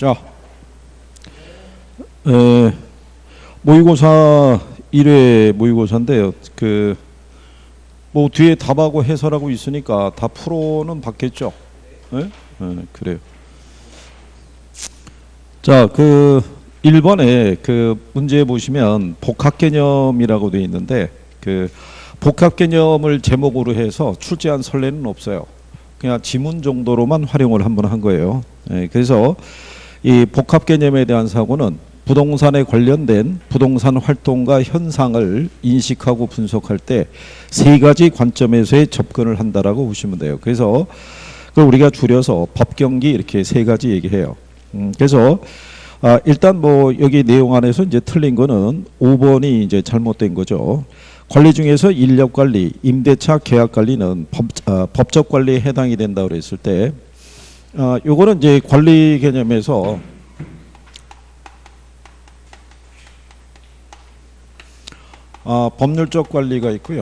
자, 에, 모의고사 1회 모의고사인데요. 뭐 뒤에 답하고 해설하고 있으니까 다 프로는 받겠죠. 예? 그래요. 자, 1번에 문제 보시면 복합 개념이라고 되어 있는데 복합 개념을 제목으로 해서 출제한 선례는 없어요. 그냥 지문 정도로만 활용을 한번 한 거예요. 예, 그래서 이 복합 개념에 대한 사고는 부동산에 관련된 부동산 활동과 현상을 인식하고 분석할 때 세 가지 관점에서의 접근을 한다라고 보시면 돼요. 그래서 우리가 줄여서 법경기 이렇게 세 가지 얘기해요. 그래서 일단 뭐 여기 내용 안에서 이제 틀린 거는 5번이 이제 잘못된 거죠. 관리 중에서 인력 관리, 임대차 계약 관리는 법적 관리에 해당이 된다고 그랬을 때 요거는 이제 관리 개념에서 법률적 관리가 있고요.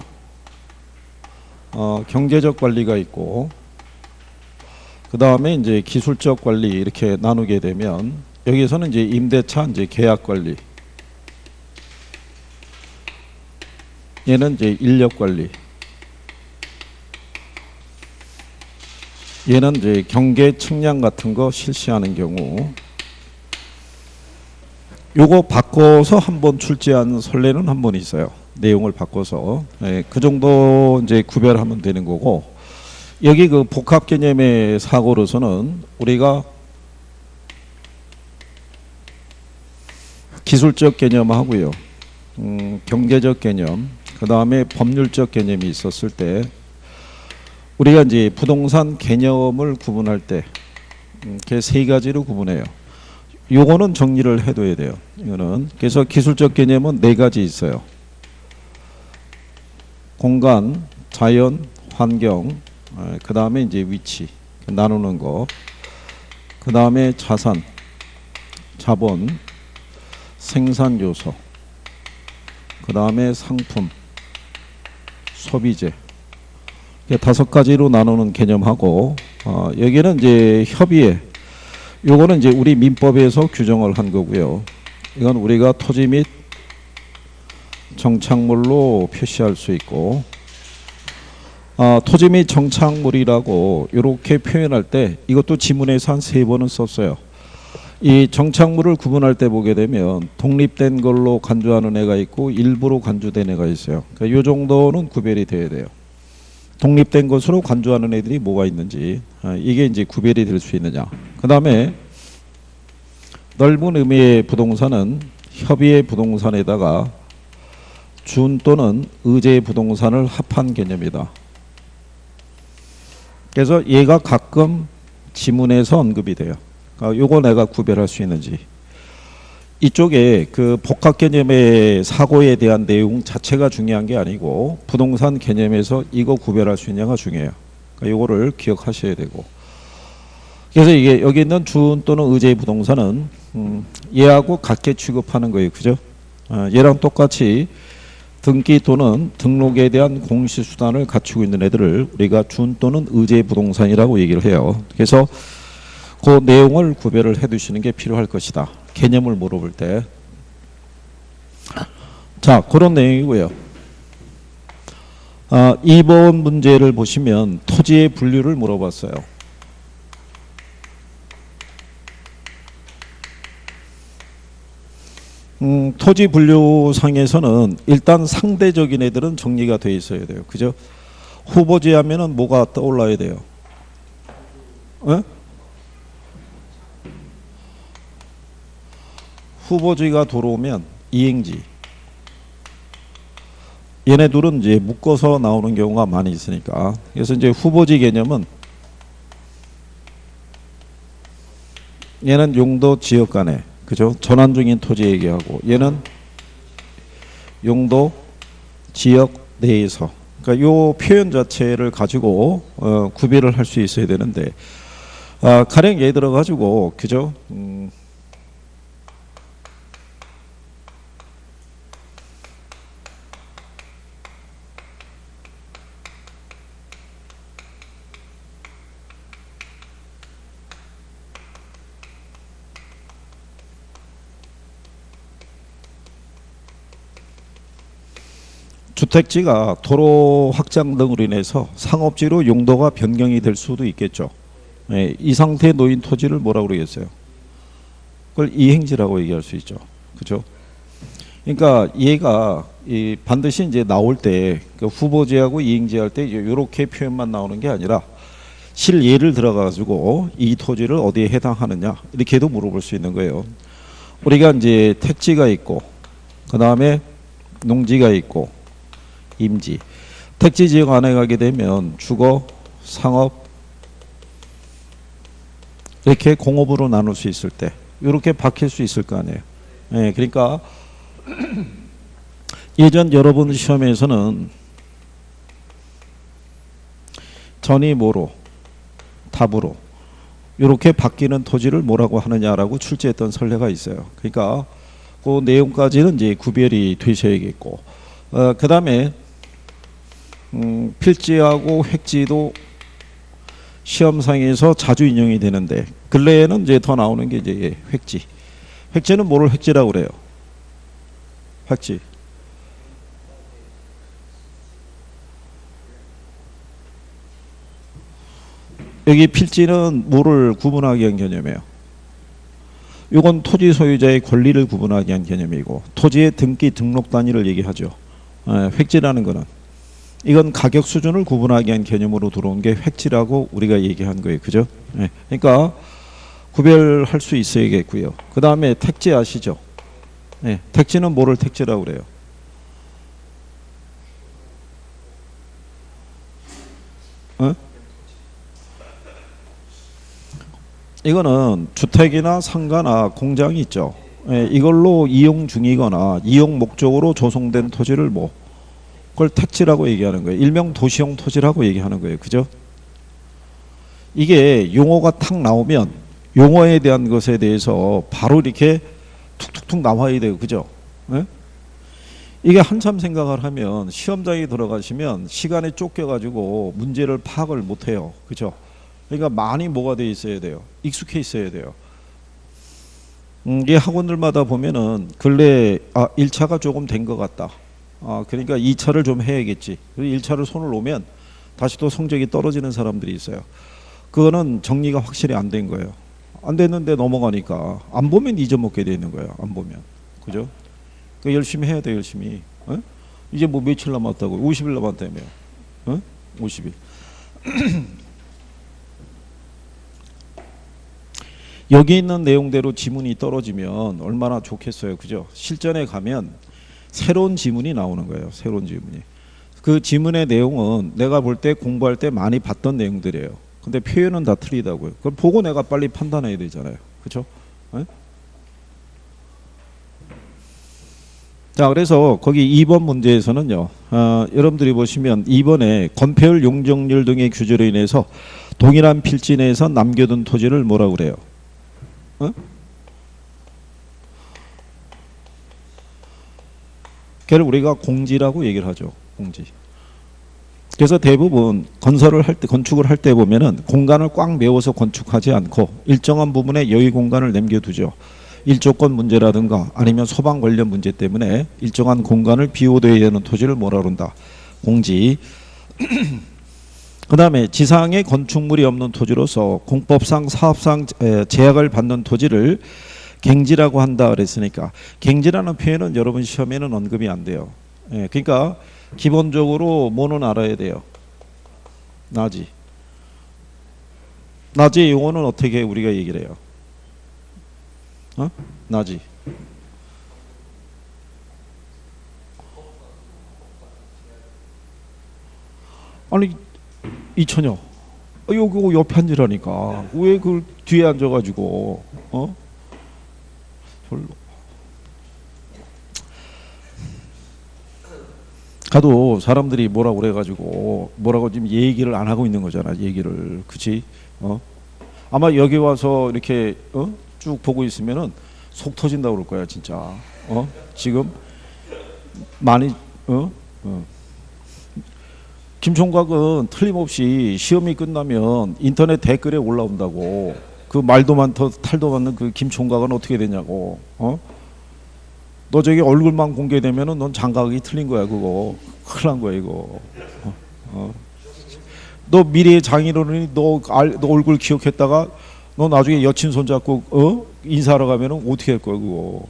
경제적 관리가 있고 그 다음에 이제 기술적 관리 이렇게 나누게 되면 여기서는 이제 임대차 이제 계약 관리, 얘는 이제 인력 관리, 얘는 이제 경계 측량 같은 거 실시하는 경우 요거 바꿔서 한번 출제한 선례는 한 번 있어요. 내용을 바꿔서 그 정도 이제 구별하면 되는 거고 여기 복합 개념의 사고로서는 우리가 기술적 개념하고요, 경제적 개념, 그 다음에 법률적 개념이 있었을 때 우리가 이제 부동산 개념을 구분할 때 이렇게 세 가지로 구분해요. 요거는 정리를 해둬야 돼요. 이거는 그래서 기술적 개념은 네 가지 있어요. 공간, 자연, 환경, 그 다음에 이제 위치 나누는 거, 그 다음에 자산, 자본, 생산 요소, 그 다음에 상품, 소비재. 다섯 가지로 나누는 개념하고 여기는 이제 협의회. 요거는 이제 우리 민법에서 규정을 한 거고요. 이건 우리가 토지 및 정착물로 표시할 수 있고 토지 및 정착물이라고 이렇게 표현할 때 이것도 지문에서 한 3번은 썼어요. 이 정착물을 구분할 때 보게 되면 독립된 걸로 간주하는 애가 있고 일부로 간주된 애가 있어요. 그러니까 이 정도는 구별이 돼야 돼요. 독립된 것으로 간주하는 애들이 뭐가 있는지 이게 이제 구별이 될 수 있느냐. 그 다음에 넓은 의미의 부동산은 협의의 부동산에다가 준 또는 의제 부동산을 합한 개념이다. 그래서 얘가 가끔 지문에서 언급이 돼요. 그러니까 요거 내가 구별할 수 있는지. 이쪽에 복합 개념의 사고에 대한 내용 자체가 중요한 게 아니고 부동산 개념에서 이거 구별할 수 있냐가 중요해요. 그러니까 요거를 기억하셔야 되고. 그래서 이게 여기 있는 준 또는 의제 부동산은 얘하고 같게 취급하는 거예요. 그죠? 얘랑 똑같이 등기 또는 등록에 대한 공시수단을 갖추고 있는 애들을 우리가 준 또는 의제 부동산이라고 얘기를 해요. 그래서 그 내용을 구별을 해 두시는 게 필요할 것이다. 개념을 물어볼 때. 자, 그런 내용이고요. 2번 문제를 보시면 토지의 분류를 물어봤어요. 토지 분류상에서는 일단 상대적인 애들은 정리가 돼 있어야 돼요. 그죠? 후보지 하면은 뭐가 떠올라야 돼요? 에? 후보지가 들어오면 이행지. 얘네 둘은 이제 묶어서 나오는 경우가 많이 있으니까. 그래서 이제 후보지 개념은 얘는 용도 지역 간에, 그죠? 전환 중인 토지 얘기하고 얘는 용도 지역 내에서. 그러니까 요 표현 자체를 가지고 구별을 할 수 있어야 되는데 가령 예를 들어 가지고, 그죠? 주택지가 도로 확장 등으로 인해서 상업지로 용도가 변경이 될 수도 있겠죠. 예, 이 상태에 놓인 토지를 뭐라고 그러겠어요? 그걸 이행지라고 얘기할 수 있죠. 그죠? 그러니까 얘가 반드시 이제 나올 때 그 후보지하고 이행지 할 때 이렇게 표현만 나오는 게 아니라 실예를 들어가지고 이 토지를 어디에 해당하느냐 이렇게도 물어볼 수 있는 거예요. 우리가 이제 택지가 있고 그 다음에 농지가 있고 임지. 택지 지역 안에 가게 되면 주거, 상업 이렇게 공업으로 나눌 수 있을 때 이렇게 바뀔 수 있을 거 아니에요. 예, 그러니까 예전 여러분 시험에서는 전이 뭐로 답으로 이렇게 바뀌는 토지를 뭐라고 하느냐라고 출제했던 선례가 있어요. 그러니까 그 내용까지는 이제 구별이 되셔야겠고 그 다음에 필지하고 획지도 시험상에서 자주 인용이 되는데 근래에는 이제 더 나오는 게 이제 획지. 획지는 뭐를 획지라고 그래요? 획지. 여기 필지는 뭐를 구분하기 위한 개념이에요? 이건 토지 소유자의 권리를 구분하기 위한 개념이고 토지의 등기 등록 단위를 얘기하죠. 획지라는 거는 이건 가격 수준을 구분하기 위한 개념으로 들어온 게 획지라고 우리가 얘기한 거예요. 그죠? 그러니까 구별할 수 있어야겠고요. 그 다음에 택지 아시죠? 택지는 뭐를 택지라고 그래요? 이거는 주택이나 상가나 공장이 있죠. 이걸로 이용 중이거나 이용 목적으로 조성된 토지를 뭐 그걸 택지라고 얘기하는 거예요. 일명 도시용 토지라고 얘기하는 거예요. 그죠? 이게 용어가 탁 나오면 용어에 대한 것에 대해서 바로 이렇게 툭툭툭 나와야 돼요. 그죠? 이게 한참 생각을 하면 시험장에 들어가시면 시간에 쫓겨가지고 문제를 파악을 못해요. 그죠? 그러니까 많이 뭐가 돼 있어야 돼요. 익숙해 있어야 돼요. 이 학원들마다 보면은 근래 1차가 조금 된 것 같다. 그러니까 2차를 좀 해야겠지. 1차를 손을 놓으면 다시 또 성적이 떨어지는 사람들이 있어요. 그거는 정리가 확실히 안 된 거예요. 안 됐는데 넘어가니까 안 보면 잊어먹게 돼 있는 거예요. 안 보면. 그죠? 그러니까 열심히 해야 돼. 열심히. 이제 뭐 며칠 남았다고. 50일 남았다며. 50일. 여기 있는 내용대로 지문이 떨어지면 얼마나 좋겠어요. 그죠? 실전에 가면 새로운 지문이 나오는 거예요. 새로운 지문이. 그 지문의 내용은 내가 볼 때 공부할 때 많이 봤던 내용들이에요. 근데 표현은 다 틀리다고요. 그걸 보고 내가 빨리 판단해야 되잖아요. 그렇죠? 자, 그래서 거기 2번 문제에서는요. 여러분들이 보시면 2번에 건폐율, 용적률 등의 규제로 인해서 동일한 필지 내에서 남겨둔 토지를 뭐라고 그래요? 걔를 우리가 공지라고 얘기를 하죠. 공지. 그래서 대부분 건설을 할 때, 건축을 할 때 보면은 공간을 꽉 메워서 건축하지 않고 일정한 부분에 여유 공간을 남겨두죠. 일조권 문제라든가 아니면 소방 관련 문제 때문에 일정한 공간을 비워둬야 되는 토지를 뭐라 그런다? 공지. 그 다음에 지상에 건축물이 없는 토지로서 공법상 사업상 제약을 받는 토지를 갱지라고 한다 그랬으니까 갱지라는 표현은 여러분 시험에는 언급이 안 돼요. 그러니까 기본적으로 뭐는 알아야 돼요? 나지. 나지의 용어는 어떻게 우리가 얘기를 해요? 나지. 아니 이천여 여기 옆에 앉으라니까 왜 그 뒤에 앉아가지고 별로 가도 사람들이 뭐라고 그래가지고 뭐라고 지금 얘기를 안 하고 있는 거잖아. 얘기를. 그치? 아마 여기 와서 이렇게 쭉 보고 있으면은 속 터진다고 그럴 거야 진짜. 지금 많이 김총각은 틀림없이 시험이 끝나면 인터넷 댓글에 올라온다고. 그 말도 많더 탈도 많은 그 김총각은 어떻게 되냐고. 너 저기 얼굴만 공개되면은 넌 장각이 틀린 거야 그거. 큰일 난 거야 이거. 어. 너 미래의 장인어른이 너 얼굴 기억했다가 너 나중에 여친 손잡고 인사하러 가면은 어떻게 할 거야 그거.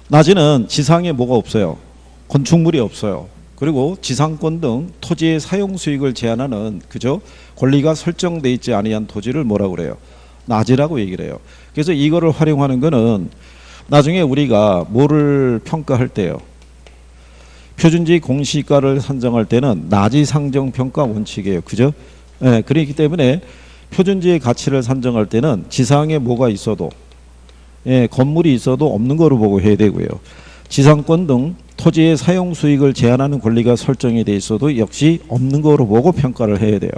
낮에는 지상에 뭐가 없어요. 건축물이 없어요. 그리고 지상권 등 토지의 사용 수익을 제한하는 그죠? 권리가 설정돼 있지 아니한 토지를 뭐라고 그래요? 낮이라고 얘기를 해요. 그래서 이거를 활용하는 거는 나중에 우리가 뭐를 평가할 때요. 표준지 공시가를 산정할 때는 낮이 상정 평가 원칙이에요. 그죠? 네, 그렇기 때문에 표준지의 가치를 산정할 때는 지상에 뭐가 있어도 건물이 있어도 없는 거로 보고 해야 되고요. 지상권 등 토지의 사용 수익을 제한하는 권리가 설정이 돼 있어도 역시 없는 거로 보고 평가를 해야 돼요.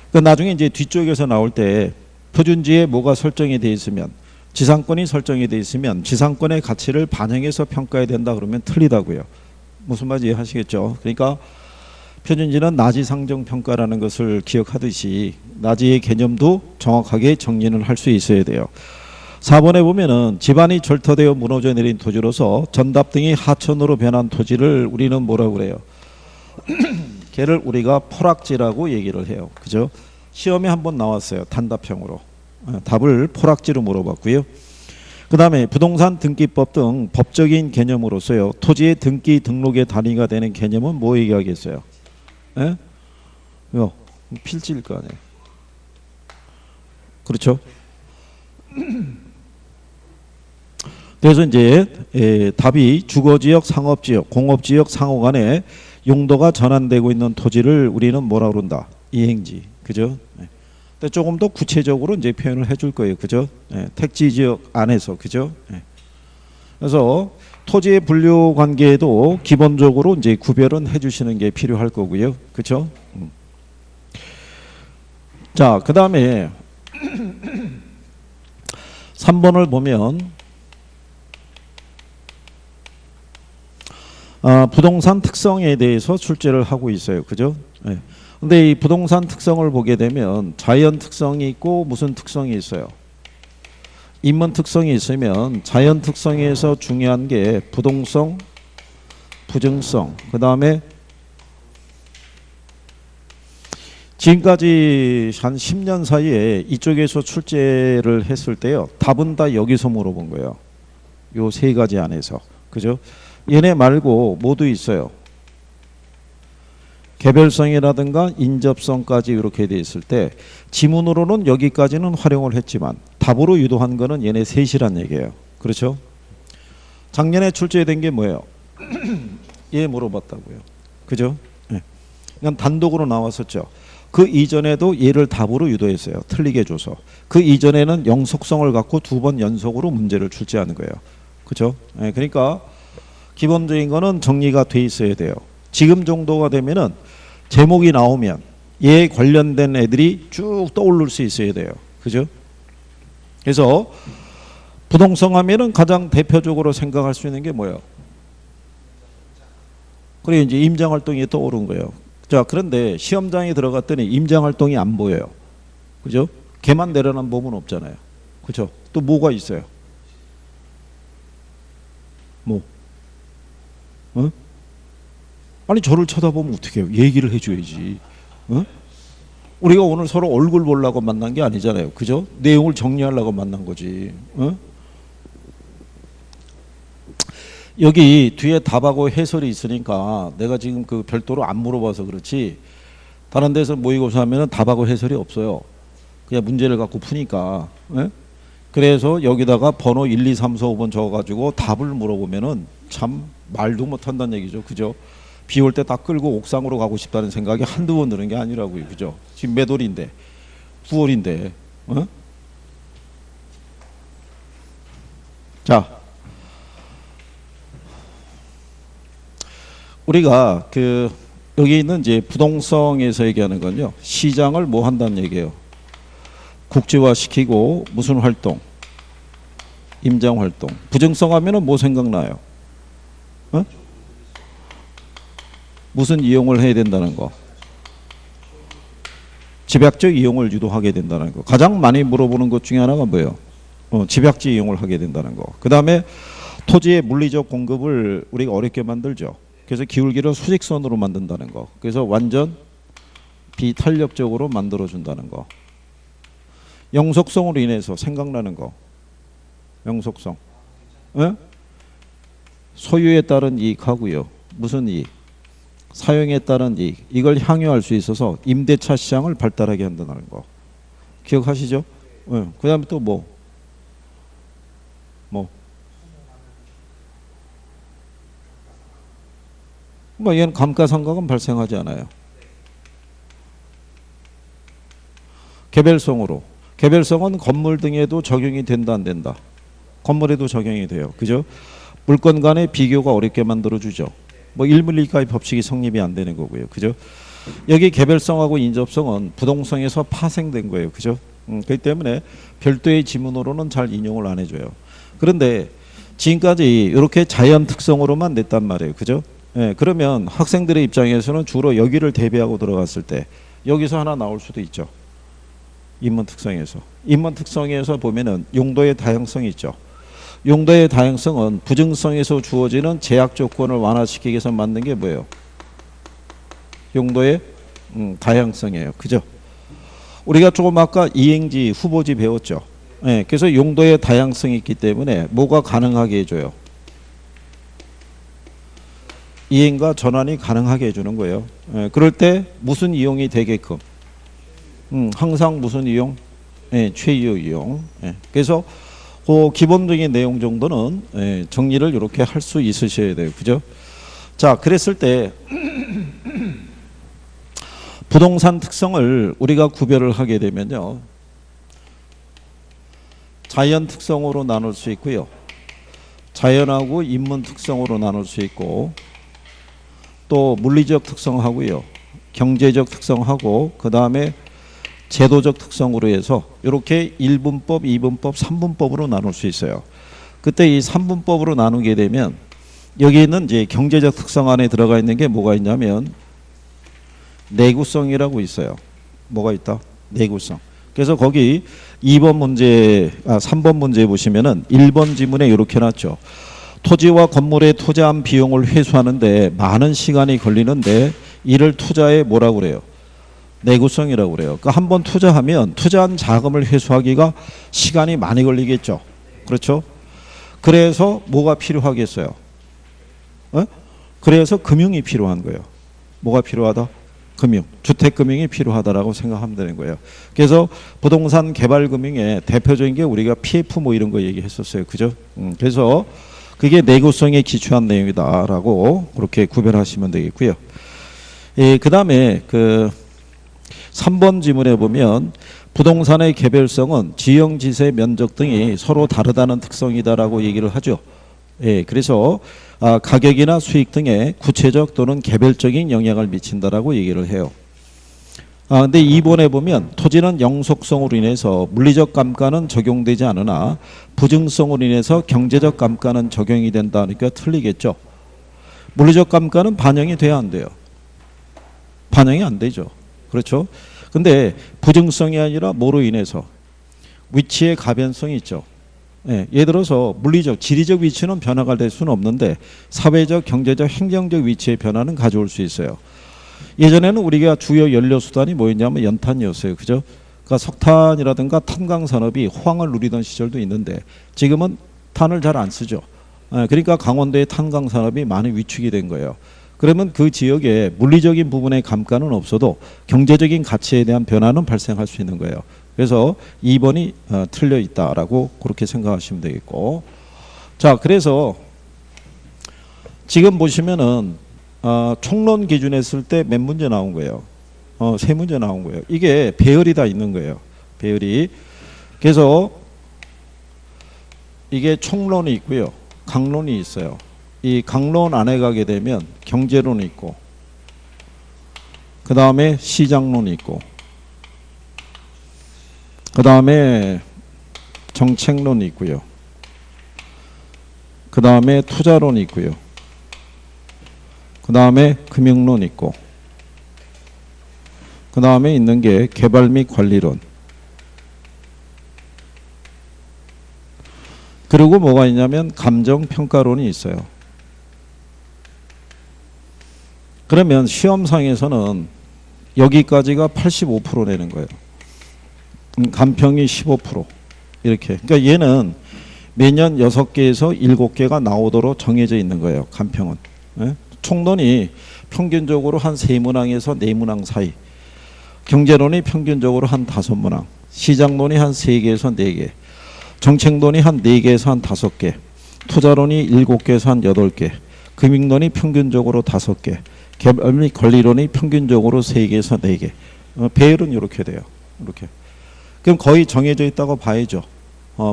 그러니까 나중에 이제 뒤쪽에서 나올 때 표준지에 뭐가 설정이 돼 있으면 지상권이 설정이 돼 있으면 지상권의 가치를 반영해서 평가해야 된다 그러면 틀리다고요. 무슨 말인지 이해하시겠죠? 그러니까 표준지는 낮이 상정 평가라는 것을 기억하듯이 낮이의 개념도 정확하게 정리를 할 수 있어야 돼요. 4번에 보면은 집안이 절터되어 무너져 내린 토지로서 전답 등이 하천으로 변한 토지를 우리는 뭐라고 그래요? 걔를 우리가 포락지라고 얘기를 해요. 그죠? 시험에 한번 나왔어요. 단답형으로. 답을 포락지로 물어봤고요. 그 다음에 부동산 등기법 등 법적인 개념으로서요. 토지의 등기 등록의 단위가 되는 개념은 뭐 얘기하겠어요? 예? 이거 필지일 거 아니에요. 그렇죠? 그래서 이제 답이 주거지역, 상업지역, 공업지역 상호 간에 용도가 전환되고 있는 토지를 우리는 뭐라 그런다? 이행지. 그죠? 근데 조금 더 구체적으로 이제 표현을 해줄 거예요. 그죠? 택지지역 안에서. 그죠? 그래서 토지의 분류 관계에도 기본적으로 이제 구별은 해주시는 게 필요할 거고요. 그죠? 자, 그 다음에 3번을 보면 부동산 특성에 대해서 출제를 하고 있어요. 그죠? 근데 이 부동산 특성을 보게 되면 자연 특성이 있고 무슨 특성이 있어요? 인문 특성이 있으면 자연 특성에서 중요한 게 부동성, 부증성, 그 다음에 지금까지 한 10년 사이에 이쪽에서 출제를 했을 때요. 답은 다 여기서 물어본 거예요. 요 세 가지 안에서. 그죠? 얘네 말고 모두 있어요. 개별성이라든가 인접성까지 이렇게 돼 있을 때 지문으로는 여기까지는 활용을 했지만 답으로 유도한 거는 얘네 셋이란 얘기예요. 그렇죠? 작년에 출제된 게 뭐예요? 얘 물어봤다고요. 그죠? 네. 그냥 단독으로 나왔었죠. 그 이전에도 얘를 답으로 유도했어요. 틀리게 줘서. 그 이전에는 영속성을 갖고 2번 연속으로 문제를 출제하는 거예요. 그죠? 네. 그러니까 기본적인 거는 정리가 돼 있어야 돼요. 지금 정도가 되면은 제목이 나오면 얘에 관련된 애들이 쭉 떠오를 수 있어야 돼요. 그죠? 그래서 부동성 하면은 가장 대표적으로 생각할 수 있는 게 뭐예요? 그래 이제 임장 활동이 떠오른 거예요. 자, 그런데 시험장에 들어갔더니 임장 활동이 안 보여요. 그죠? 걔만 내려놓은 몸은 없잖아요. 그죠? 또 뭐가 있어요? 뭐? 어? 아니 저를 쳐다보면 어떻게 해요? 얘기를 해줘야지. 어? 우리가 오늘 서로 얼굴 보려고 만난 게 아니잖아요. 그죠? 내용을 정리하려고 만난 거지. 어? 여기 뒤에 답하고 해설이 있으니까 내가 지금 그 별도로 안 물어봐서 그렇지 다른 데서 모의고사 하면은 답하고 해설이 없어요. 그냥 문제를 갖고 푸니까. 예? 그래서 여기다가 번호 1, 2, 3, 4, 5번 적어가지고 답을 물어보면은 참 말도 못한다는 얘기죠. 그죠? 비 올 때 딱 끌고 옥상으로 가고 싶다는 생각이 한두 번 드는 게 아니라고요. 그죠? 지금 몇 월인데? 9월인데. 어? 자, 우리가 그 여기 있는 이제 부동성에서 얘기하는 건요. 시장을 뭐 한다는 얘기예요. 국제화시키고 무슨 활동? 임장 활동. 부정성 하면은 뭐 생각나요? 어? 무슨 이용을 해야 된다는 거? 집약적 이용을 유도하게 된다는 거. 가장 많이 물어보는 것 중에 하나가 뭐예요? 집약지 이용을 하게 된다는 거. 그 다음에 토지의 물리적 공급을 우리가 어렵게 만들죠. 그래서 기울기를 수직선으로 만든다는 거. 그래서 완전 비탄력적으로 만들어준다는 거. 영속성으로 인해서 생각나는 거. 영속성. 예? 소유에 따른 이익하고요. 무슨 이익? 사용에 따른 이익. 이걸 향유할 수 있어서 임대차 시장을 발달하게 한다는 거. 기억하시죠? 예. 그 다음에 또 뭐? 얘는 감가상각은 발생하지 않아요. 개별성으로. 개별성은 건물 등에도 적용이 된다 안 된다? 건물에도 적용이 돼요. 그죠? 물건 간의 비교가 어렵게 만들어주죠. 일물리가의 법칙이 성립이 안 되는 거고요. 그죠? 여기 개별성하고 인접성은 부동성에서 파생된 거예요. 그죠? 그렇기 때문에 별도의 지문으로는 잘 인용을 안 해줘요. 그런데 지금까지 이렇게 자연 특성으로만 냈단 말이에요. 그죠? 예, 그러면 학생들의 입장에서는 주로 여기를 대비하고 들어갔을 때 여기서 하나 나올 수도 있죠. 인문 특성에서. 인문 특성에서 보면은 용도의 다양성이 있죠. 용도의 다양성은 부증성에서 주어지는 제약 조건을 완화시키기 위해서 만든 게 뭐예요? 용도의 다양성이에요. 그죠? 우리가 조금 아까 이행지, 후보지 배웠죠. 예, 그래서 용도의 다양성이 있기 때문에 뭐가 가능하게 해줘요? 이행과 전환이 가능하게 해주는 거예요. 예, 그럴 때 무슨 이용이 되게끔? 항상 무슨 이용? 예, 최이용 이용. 예, 그래서 그 기본적인 내용 정도는 예, 정리를 이렇게 할 수 있으셔야 돼요. 그죠? 자, 그랬을 때 부동산 특성을 우리가 구별을 하게 되면요. 자연 특성으로 나눌 수 있고요. 자연하고 인문 특성으로 나눌 수 있고 또 물리적 특성하고요. 경제적 특성하고 그 다음에 제도적 특성으로 해서 이렇게 1분법, 2분법, 3분법으로 나눌 수 있어요. 그때 이 3분법으로 나누게 되면 여기는 이제 경제적 특성 안에 들어가 있는 게 뭐가 있냐면 내구성이라고 있어요. 뭐가 있다? 내구성. 그래서 거기 3번 문제 보시면은 1번 지문에 이렇게 놨죠. 토지와 건물에 투자한 비용을 회수하는데 많은 시간이 걸리는데 이를 투자에 뭐라고 그래요? 내구성이라고 그래요. 그러니까 한번 투자하면 투자한 자금을 회수하기가 시간이 많이 걸리겠죠. 그렇죠? 그래서 뭐가 필요하겠어요? 그래서 금융이 필요한 거예요. 뭐가 필요하다? 금융, 주택금융이 필요하다라고 생각하면 되는 거예요. 그래서 부동산 개발금융의 대표적인 게 우리가 PF 이런 거 얘기했었어요. 그죠? 그래서 그게 내구성에 기초한 내용이다라고 그렇게 구별하시면 되겠고요. 예, 그 다음에 3번 지문에 보면 부동산의 개별성은 지형, 지세, 면적 등이 서로 다르다는 특성이다라고 얘기를 하죠. 예, 그래서 가격이나 수익 등에 구체적 또는 개별적인 영향을 미친다라고 얘기를 해요. 근데 2번에 보면 토지는 영속성으로 인해서 물리적 감가는 적용되지 않으나 부증성으로 인해서 경제적 감가는 적용이 된다. 그러니까 틀리겠죠. 물리적 감가는 반영이 돼야 안 돼요. 반영이 안 되죠. 그렇죠. 근데 부증성이 아니라 뭐로 인해서 위치의 가변성이 있죠. 예, 예를 들어서 물리적, 지리적 위치는 변화가 될 수는 없는데 사회적, 경제적, 행정적 위치의 변화는 가져올 수 있어요. 예전에는 우리가 주요 연료 수단이 뭐였냐면 연탄이었어요. 그죠? 그러니까 석탄이라든가 탄광 산업이 호황을 누리던 시절도 있는데 지금은 탄을 잘 안 쓰죠. 그러니까 강원도의 탄광 산업이 많이 위축이 된 거예요. 그러면 그 지역에 물리적인 부분의 감가는 없어도 경제적인 가치에 대한 변화는 발생할 수 있는 거예요. 그래서 2번이 틀려 있다라고 그렇게 생각하시면 되겠고. 자, 그래서 지금 보시면은 총론 기준 했을 때 몇 문제 나온 거예요? 3문제 나온 거예요. 이게 배열이 다 있는 거예요. 배열이. 그래서 이게 총론이 있고요. 강론이 있어요. 이 강론 안에 가게 되면 경제론이 있고 그 다음에 시장론이 있고 그 다음에 정책론이 있고요. 그 다음에 투자론이 있고요. 그 다음에 금융론 있고 그 다음에 있는 게 개발 및 관리론. 그리고 뭐가 있냐면 감정평가론이 있어요. 그러면 시험상에서는 여기까지가 85% 내는 거예요. 감평이 15%. 이렇게. 그러니까 얘는 매년 6개에서 7개가 나오도록 정해져 있는 거예요. 감평은. 예? 총론이 평균적으로 한 3문항에서 4문항 사이. 경제론이 평균적으로 한 5문항. 시장론이 한 3개에서 4개. 정책론이 한 4개에서 한 5개. 투자론이 7개에서 한 8개. 금융론이 평균적으로 5개. 개발 및 권리론이 평균적으로 3개에서 4개. 배열은 이렇게 돼요. 이렇게. 그럼 거의 정해져 있다고 봐야죠.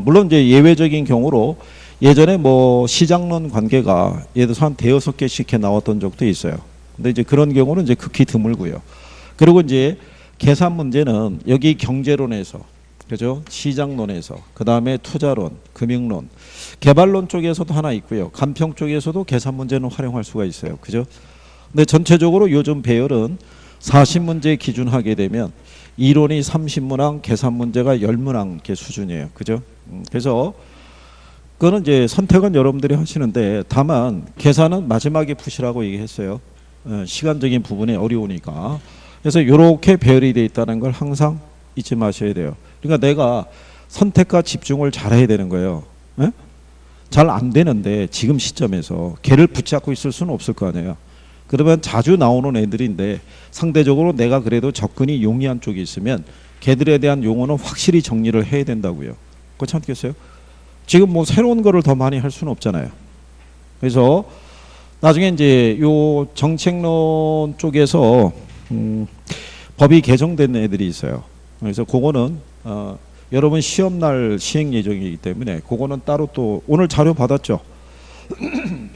물론 이제 예외적인 경우로 예전에 뭐 시장론 관계가 예를 들어서 한 대여섯 개씩 이렇게 나왔던 적도 있어요. 근데 이제 그런 경우는 이제 극히 드물고요. 그리고 이제 계산 문제는 여기 경제론에서, 그죠? 시장론에서, 그 다음에 투자론, 금융론, 개발론 쪽에서도 하나 있고요. 감평 쪽에서도 계산 문제는 활용할 수가 있어요. 그죠? 근데 전체적으로 요즘 배열은 40문제 기준하게 되면 이론이 30문항, 계산 문제가 10문항 이렇게 수준이에요. 그죠? 그래서 그거는 이제 선택은 여러분들이 하시는데, 다만 계산은 마지막에 푸시라고 얘기했어요. 시간적인 부분이 어려우니까. 그래서 이렇게 배열이 되어 있다는 걸 항상 잊지 마셔야 돼요. 그러니까 내가 선택과 집중을 잘해야 되는 거예요. 잘 안 되는데 지금 시점에서 걔를 붙잡고 있을 수는 없을 거 아니에요. 그러면 자주 나오는 애들인데 상대적으로 내가 그래도 접근이 용이한 쪽이 있으면 걔들에 대한 용어는 확실히 정리를 해야 된다고요. 그렇지 않겠어요? 지금 뭐 새로운 거를 더 많이 할 수는 없잖아요. 그래서 나중에 이제 요 정책론 쪽에서 법이 개정된 애들이 있어요. 그래서 그거는 여러분 시험날 시행 예정이기 때문에 그거는 따로 또 오늘 자료 받았죠.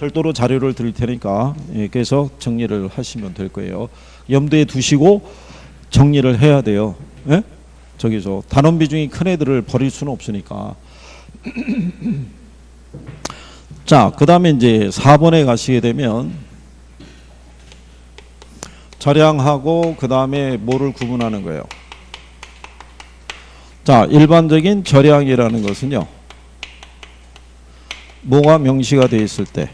별도로 자료를 드릴 테니까 그래서 정리를 하시면 될 거예요. 염두에 두시고 정리를 해야 돼요. 예? 저기서 단원 비중이 큰 애들을 버릴 수는 없으니까. 자, 그 다음에 이제 4번에 가시게 되면 절양하고 그 다음에 뭐를 구분하는 거예요. 자, 일반적인 절양이라는 것은요, 뭐가 명시가 되어 있을 때,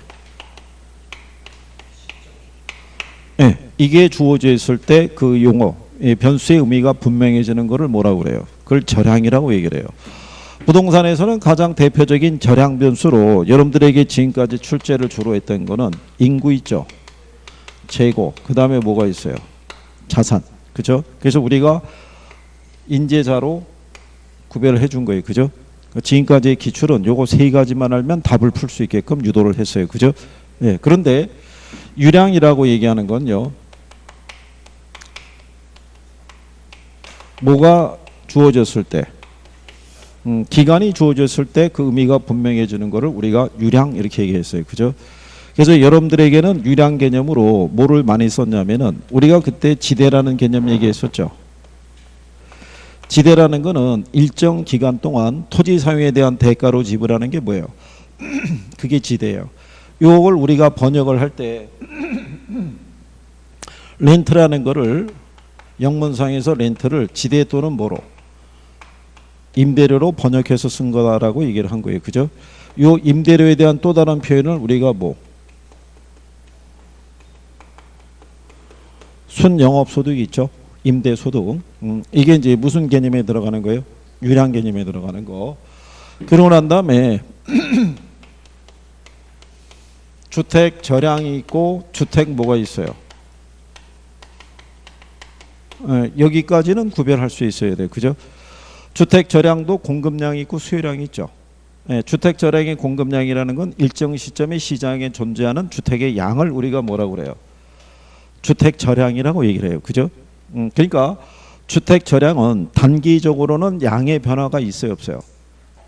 이게 주어져 있을 때 그 용어, 변수의 의미가 분명해지는 것을 뭐라고 그래요? 그걸 절양이라고 얘기를 해요. 부동산에서는 가장 대표적인 절양 변수로 여러분들에게 지금까지 출제를 주로 했던 거는 인구 있죠. 재고, 그 다음에 뭐가 있어요? 자산, 그죠? 그래서 우리가 인재자로 구별을 해준 거예요, 그죠? 지금까지의 기출은 요거 세 가지만 알면 답을 풀 수 있게끔 유도를 했어요, 그죠? 예, 그런데 유량이라고 얘기하는 건요, 뭐가 주어졌을 때, 기간이 주어졌을 때 그 의미가 분명해지는 거를 우리가 유량 이렇게 얘기했어요, 그죠? 그래서 여러분들에게는 유량 개념으로 뭐를 많이 썼냐면은 우리가 그때 지대라는 개념 얘기했었죠. 지대라는 거는 일정 기간 동안 토지 사용에 대한 대가로 지불하는 게 뭐예요? 그게 지대예요. 요걸 우리가 번역을 할 때 렌트라는 거를 영문상에서 렌트를 지대 또는 뭐로? 임대료로 번역해서 쓴 거다라고 얘기를 한 거예요. 그죠? 요 임대료에 대한 또 다른 표현을 우리가 뭐? 순영업소득 있죠? 임대소득. 이게 이제 무슨 개념에 들어가는 거예요? 유량 개념에 들어가는 거. 그러고 난 다음에 주택 절량이 있고 주택 뭐가 있어요? 여기까지는 구별할 수 있어야 돼요. 그죠? 주택 절량도 공급량이 있고 수요량이 있죠. 주택 절량의 공급량이라는 건 일정 시점에 시장에 존재하는 주택의 양을 우리가 뭐라고 그래요? 주택 절량이라고 얘기를 해요. 그죠? 그러니까 주택 절량은 단기적으로는 양의 변화가 있어요, 없어요?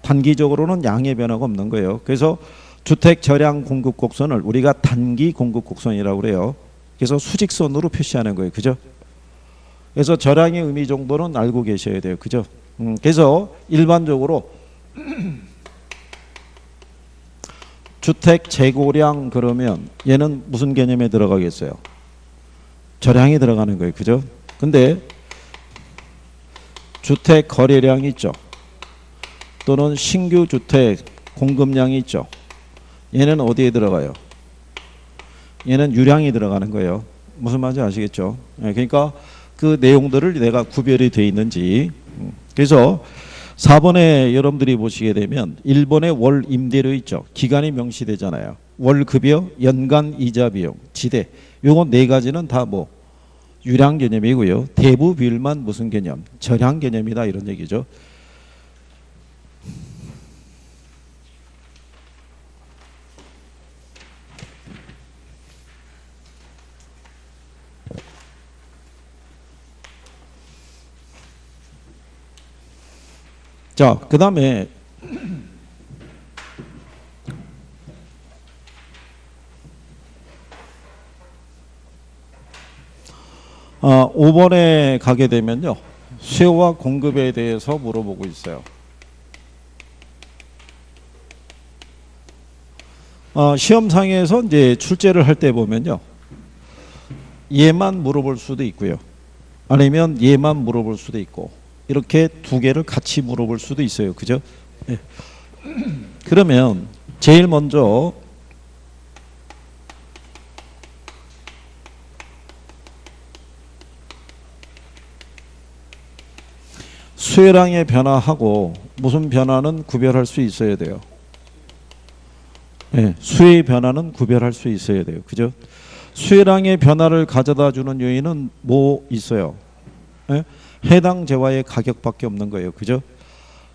단기적으로는 양의 변화가 없는 거예요. 그래서 주택 절량 공급 곡선을 우리가 단기 공급 곡선이라고 그래요. 그래서 수직선으로 표시하는 거예요. 그죠? 그래서 절량의 의미 정도는 알고 계셔야 돼요. 그죠? 그래서 일반적으로 주택 재고량 그러면 얘는 무슨 개념에 들어가겠어요? 절량이 들어가는 거예요. 그죠? 근데 주택 거래량 있죠. 또는 신규 주택 공급량이 있죠. 얘는 어디에 들어가요? 얘는 유량이 들어가는 거예요. 무슨 말인지 아시겠죠? 그러니까 그 내용들을 내가 구별이 되어 있는지. 그래서 4번에 여러분들이 보시게 되면 1번에 월 임대료 있죠. 기간이 명시되잖아요. 월급여, 연간 이자 비용, 지대. 요거 네 가지는 다 뭐 유량 개념이고요. 대부 비율만 무슨 개념? 절향 개념이다 이런 얘기죠. 자, 그 다음에 5번에 가게 되면요. 수요와 공급에 대해서 물어보고 있어요. 시험상에서 이제 출제를 할 때 보면요. 얘만 물어볼 수도 있고요. 아니면 얘만 물어볼 수도 있고. 이렇게 두 개를 같이 물어볼 수도 있어요. 그죠? 네. 그러면 제일 먼저 수요량의 변화하고 무슨 변화는 구별할 수 있어야 돼요. 네, 수요의 변화는 구별할 수 있어야 돼요. 그죠? 수요량의 변화를 가져다 주는 요인은 뭐 있어요? 네? 해당 재화의 가격밖에 없는 거예요. 그죠?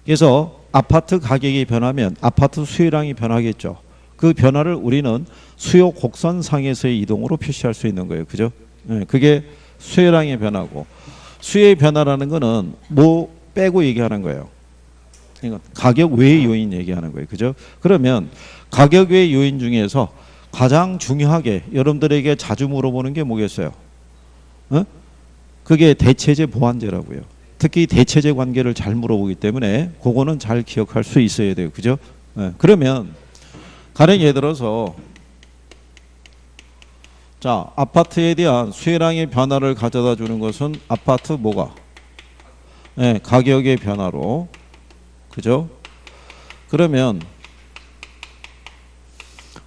그래서 아파트 가격이 변하면 아파트 수요량이 변하겠죠. 그 변화를 우리는 수요 곡선상에서의 이동으로 표시할 수 있는 거예요. 그죠? 네, 그게 수요량의 변화고, 수요의 변화라는 거는 뭐 빼고 얘기하는 거예요. 그러니까 가격 외의 요인 얘기하는 거예요. 그죠? 그러면 가격 외의 요인 중에서 가장 중요하게 여러분들에게 자주 물어보는 게 뭐겠어요? 그게 대체재 보완제라고요. 특히 대체재 관계를 잘 물어보기 때문에 그거는 잘 기억할 수 있어야 돼요. 그죠? 그러면 가령 예를 들어서 자, 아파트에 대한 수요량의 변화를 가져다 주는 것은 아파트 뭐가? 가격의 변화로. 그죠? 그러면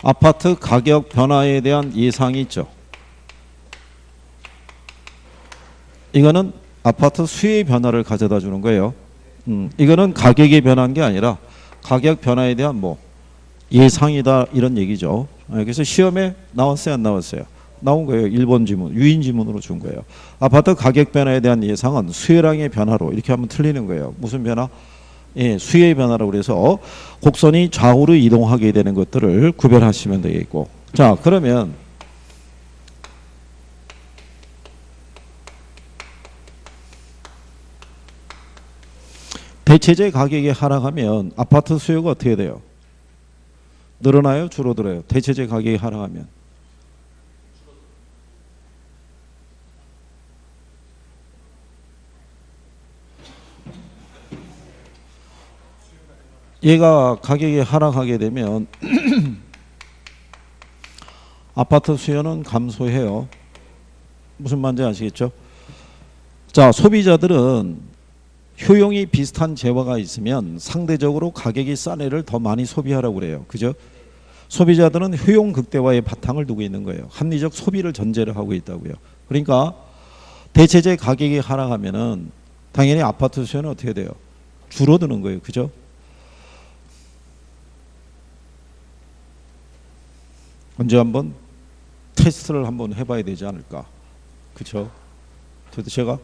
아파트 가격 변화에 대한 예상이 있죠. 이거는 아파트 수요의 변화를 가져다 주는 거예요. 이거는 가격이 변한 게 아니라 가격 변화에 대한 뭐 예상이다 이런 얘기죠. 그래서 시험에 나왔어요, 안 나왔어요? 나온 거예요. 1번 지문, 유인 지문으로 준 거예요. 아파트 가격 변화에 대한 예상은 수요량의 변화로 이렇게 하면 틀리는 거예요. 무슨 변화? 예, 수요의 변화라고 그래서 곡선이 좌우로 이동하게 되는 것들을 구별하시면 되겠고. 자, 그러면 대체재 가격이 하락하면 아파트 수요가 어떻게 돼요? 늘어나요? 줄어들어요? 대체재 가격이 하락하면. 얘가 가격이 하락하게 되면 아파트 수요는 감소해요. 무슨 말인지 아시겠죠? 자, 소비자들은 효용이 비슷한 재화가 있으면 상대적으로 가격이 싼 애를 더 많이 소비하라고 그래요. 그죠? 소비자들은 효용 극대화의 바탕을 두고 있는 거예요. 합리적 소비를 전제로 하고 있다고요. 그러니까 대체재 가격이 하락하면은 당연히 아파트 수요는 어떻게 돼요? 줄어드는 거예요. 그죠? 언제 한번 테스트를 한번 해봐야 되지 않을까? 그죠? 그래도 제가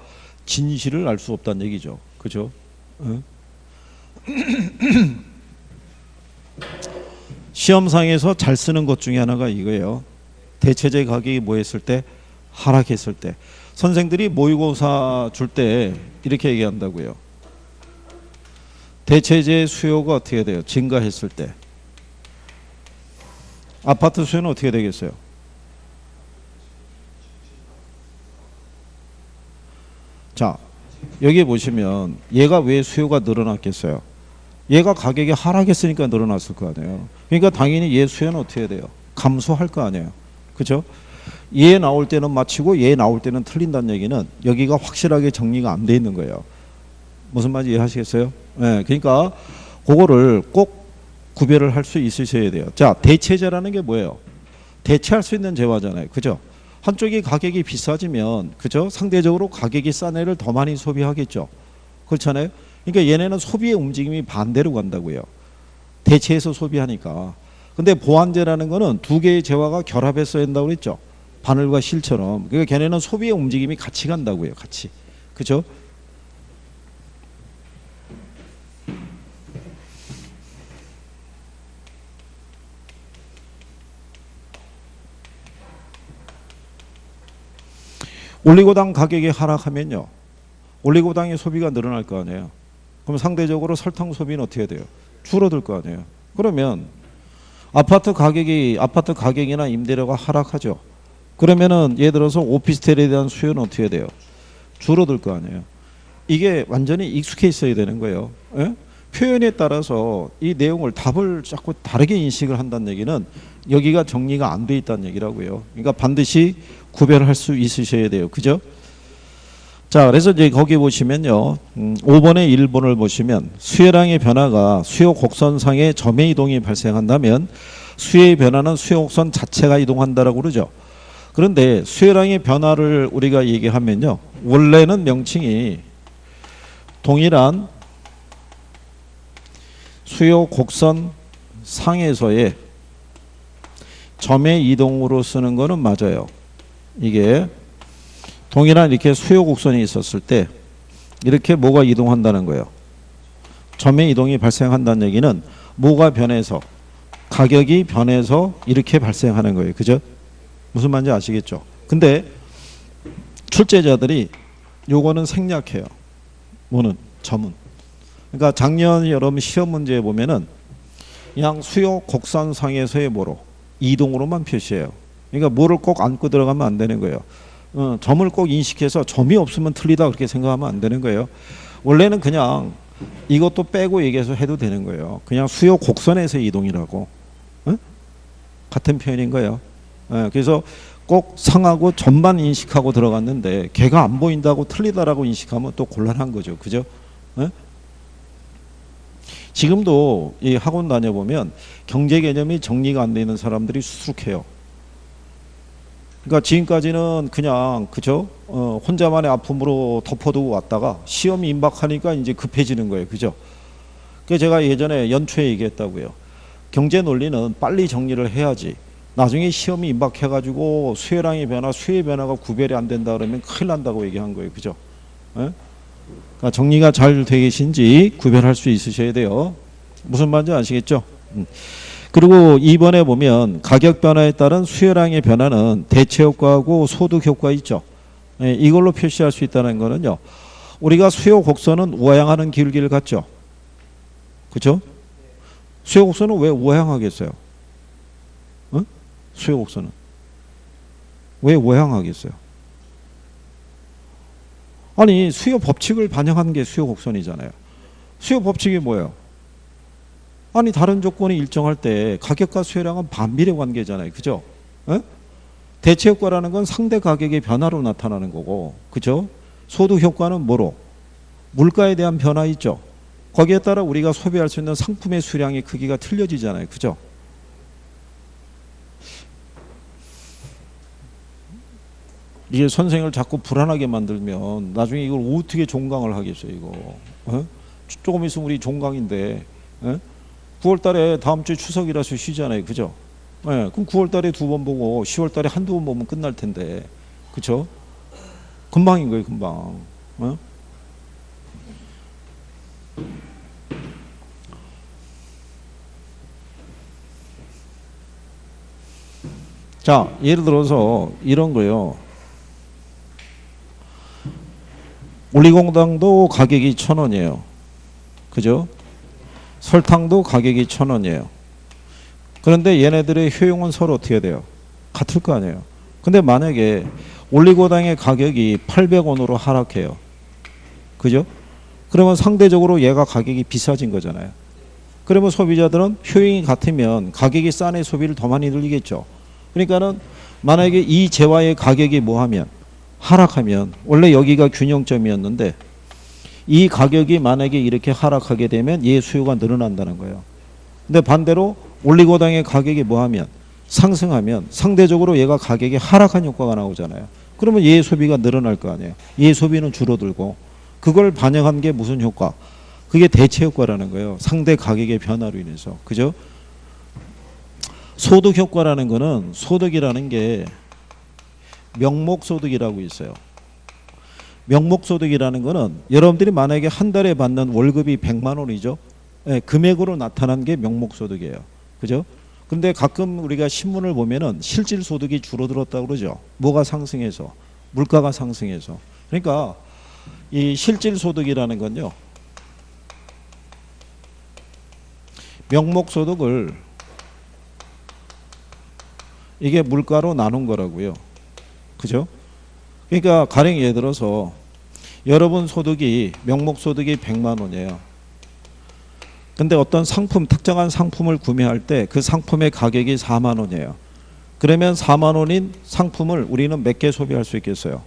진실을 알 수 없다는 얘기죠. 그죠? 시험상에서 잘 쓰는 것 중에 하나가 이거예요. 대체재 가격이 뭐 했을 때? 하락했을 때. 선생들이 모의고사 줄 때 이렇게 얘기한다고요. 대체재 수요가 어떻게 돼요? 증가했을 때. 아파트 수요는 어떻게 되겠어요? 자, 여기 보시면 얘가 왜 수요가 늘어났겠어요? 얘가 가격이 하락했으니까 늘어났을 거 아니에요. 그러니까 당연히 얘 수요는 어떻게 돼요? 감소할 거 아니에요. 그죠? 얘 나올 때는 맞히고 얘 나올 때는 틀린다는 얘기는 여기가 확실하게 정리가 안 돼 있는 거예요. 무슨 말인지 이해하시겠어요? 네, 그러니까 그거를 꼭 구별을 할 수 있으셔야 돼요. 자, 대체재라는 게 뭐예요? 대체할 수 있는 재화잖아요. 그죠? 한쪽이 가격이 비싸지면 그죠? 상대적으로 가격이 싼 애를 더 많이 소비하겠죠. 그렇잖아요. 그러니까 얘네는 소비의 움직임이 반대로 간다고요. 대체해서 소비하니까. 근데 보완재라는 거는 두 개의 재화가 결합해서 한다고 그랬죠. 바늘과 실처럼. 그러니까 걔네는 소비의 움직임이 같이 간다고요. 같이. 그죠? 올리고당 가격이 하락하면요. 올리고당의 소비가 늘어날 거 아니에요. 그럼 상대적으로 설탕 소비는 어떻게 돼요? 줄어들 거 아니에요. 그러면 아파트 가격이나 임대료가 하락하죠. 그러면은 예를 들어서 오피스텔에 대한 수요는 어떻게 돼요? 줄어들 거 아니에요. 이게 완전히 익숙해 있어야 되는 거예요. 예? 표현에 따라서 이 내용을 답을 자꾸 다르게 인식을 한다는 얘기는 여기가 정리가 안 돼 있다는 얘기라고요. 그러니까 반드시 구별할 수 있으셔야 돼요. 그죠? 자, 그래서 이제 거기 보시면요. 5번의 1번을 보시면 수요량의 변화가 수요 곡선상의 점의 이동이 발생한다면 수요의 변화는 수요 곡선 자체가 이동한다라고 그러죠. 그런데 수요량의 변화를 우리가 얘기하면요. 원래는 명칭이 동일한 수요 곡선 상에서의 점의 이동으로 쓰는 거는 맞아요. 이게 동일한 이렇게 수요 곡선이 있었을 때 이렇게 뭐가 이동한다는 거예요. 점의 이동이 발생한다는 얘기는 뭐가 변해서 가격이 변해서 이렇게 발생하는 거예요. 그죠? 무슨 말인지 아시겠죠? 근데 출제자들이 요거는 생략해요. 뭐는? 점은. 그러니까 작년 여러분 시험 문제에 보면은 그냥 수요 곡선상에서의 뭐로? 이동으로만 표시해요. 그러니까 뭐를 꼭 안고 들어가면 안 되는 거예요. 점을 꼭 인식해서 점이 없으면 틀리다 그렇게 생각하면 안 되는 거예요. 원래는 그냥 이것도 빼고 얘기해서 해도 되는 거예요. 그냥 수요 곡선에서의 이동이라고. 같은 표현인 거예요. 그래서 꼭 상하고 점만 인식하고 들어갔는데 걔가 안 보인다고 틀리다라고 인식하면 또 곤란한 거죠. 그죠? 지금도 이 학원 다녀보면 경제 개념이 정리가 안 되는 사람들이 수두룩해요. 그러니까 지금까지는 그냥 그죠? 혼자만의 아픔으로 덮어두고 왔다가 시험이 임박하니까 이제 급해지는 거예요. 그죠? 그래서 제가 예전에 연초에 얘기했다고요. 경제 논리는 빨리 정리를 해야지. 나중에 시험이 임박해가지고 수요량의 변화, 수요의 변화가 구별이 안 된다 그러면 큰일 난다고 얘기한 거예요. 그죠? 그러니까 정리가 잘 되어 계신지 구별할 수 있으셔야 돼요. 무슨 말인지 아시겠죠? 그리고 2번에 보면 가격 변화에 따른 수요량의 변화는 대체 효과하고 소득 효과 있죠. 이걸로 표시할 수 있다는 거는요. 우리가 수요 곡선은 우하향하는 기울기를 갖죠. 그렇죠? 수요 곡선은 왜 우하향하겠어요? 수요 곡선은 왜 우하향하겠어요? 아니 수요 법칙을 반영한 게 수요 곡선이잖아요. 수요 법칙이 뭐예요? 아니 다른 조건이 일정할 때 가격과 수요량은 반비례 관계잖아요. 그죠? 대체 효과라는 건 상대 가격의 변화로 나타나는 거고, 그죠? 소득 효과는 뭐로? 물가에 대한 변화 있죠. 거기에 따라 우리가 소비할 수 있는 상품의 수량의 크기가 틀려지잖아요. 그죠? 이게 선생을 자꾸 불안하게 만들면 나중에 이걸 어떻게 종강을 하겠어요, 이거. 조금 있으면 우리 종강인데, 9월 달에 다음 주에 추석이라서 쉬잖아요. 그죠? 그럼 9월 달에 2번 보고 10월 달에 한두 번 보면 끝날 텐데. 그죠? 금방인 거예요, 금방. 자, 예를 들어서 이런 거요. 올리고당도 가격이 1,000원이에요. 그죠? 설탕도 가격이 1,000원이에요. 그런데 얘네들의 효용은 서로 어떻게 돼요? 같을 거 아니에요. 근데 만약에 올리고당의 가격이 800원으로 하락해요. 그죠? 그러면 상대적으로 얘가 가격이 비싸진 거잖아요. 그러면 소비자들은 효용이 같으면 가격이 싼 애 소비를 더 많이 늘리겠죠. 그러니까는 만약에 이 재화의 가격이 뭐하면 하락하면 원래 여기가 균형점이었는데 이 가격이 만약에 이렇게 하락하게 되면 얘 수요가 늘어난다는 거예요. 근데 반대로 올리고당의 가격이 뭐하면 상승하면 상대적으로 얘가 가격이 하락한 효과가 나오잖아요. 그러면 얘의 소비가 늘어날 거 아니에요. 얘의 소비는 줄어들고 그걸 반영한 게 무슨 효과? 그게 대체 효과라는 거예요. 상대 가격의 변화로 인해서. 그죠? 소득 효과라는 거는 소득이라는 게 명목소득이라고 있어요. 명목소득이라는 거는 여러분들이 만약에 한 달에 받는 월급이 100만 원이죠. 네, 금액으로 나타난 게 명목소득이에요. 그죠? 근데 가끔 우리가 신문을 보면은 실질소득이 줄어들었다고 그러죠. 뭐가 상승해서? 물가가 상승해서. 그러니까 이 실질소득이라는 건요. 명목소득을 이게 물가로 나눈 거라고요. 그죠? 그러니까 가령 예를 들어서 여러분 소득이 명목소득이 100만 원이에요. 근데 어떤 상품, 특정한 상품을 구매할 때 그 상품의 가격이 4만 원이에요. 그러면 4만 원인 상품을 우리는 몇 개 소비할 수 있겠어요?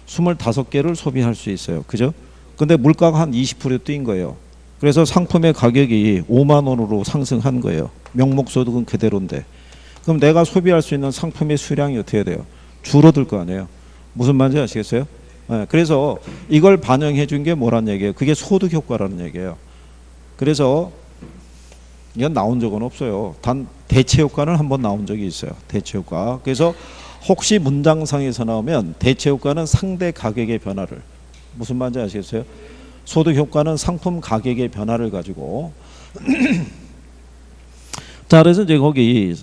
25개를 소비할 수 있어요. 그죠? 근데 물가가 한 20% 뛴 거예요. 그래서 상품의 가격이 5만 원으로 상승한 거예요. 명목소득은 그대로인데. 그럼 내가 소비할 수 있는 상품의 수량이 어떻게 돼요? 줄어들 거 아니에요. 무슨 말인지 아시겠어요? 네, 그래서 이걸 반영해 준 게 뭐란 얘기예요? 그게 소득 효과라는 얘기예요. 그래서 이건 나온 적은 없어요. 단 대체 효과는 한번 나온 적이 있어요. 대체 효과. 그래서 혹시 문장상에서 나오면 대체 효과는 상대 가격의 변화를, 무슨 말인지 아시겠어요? 소득 효과는 상품 가격의 변화를 가지고 자, 그래서 이제 거기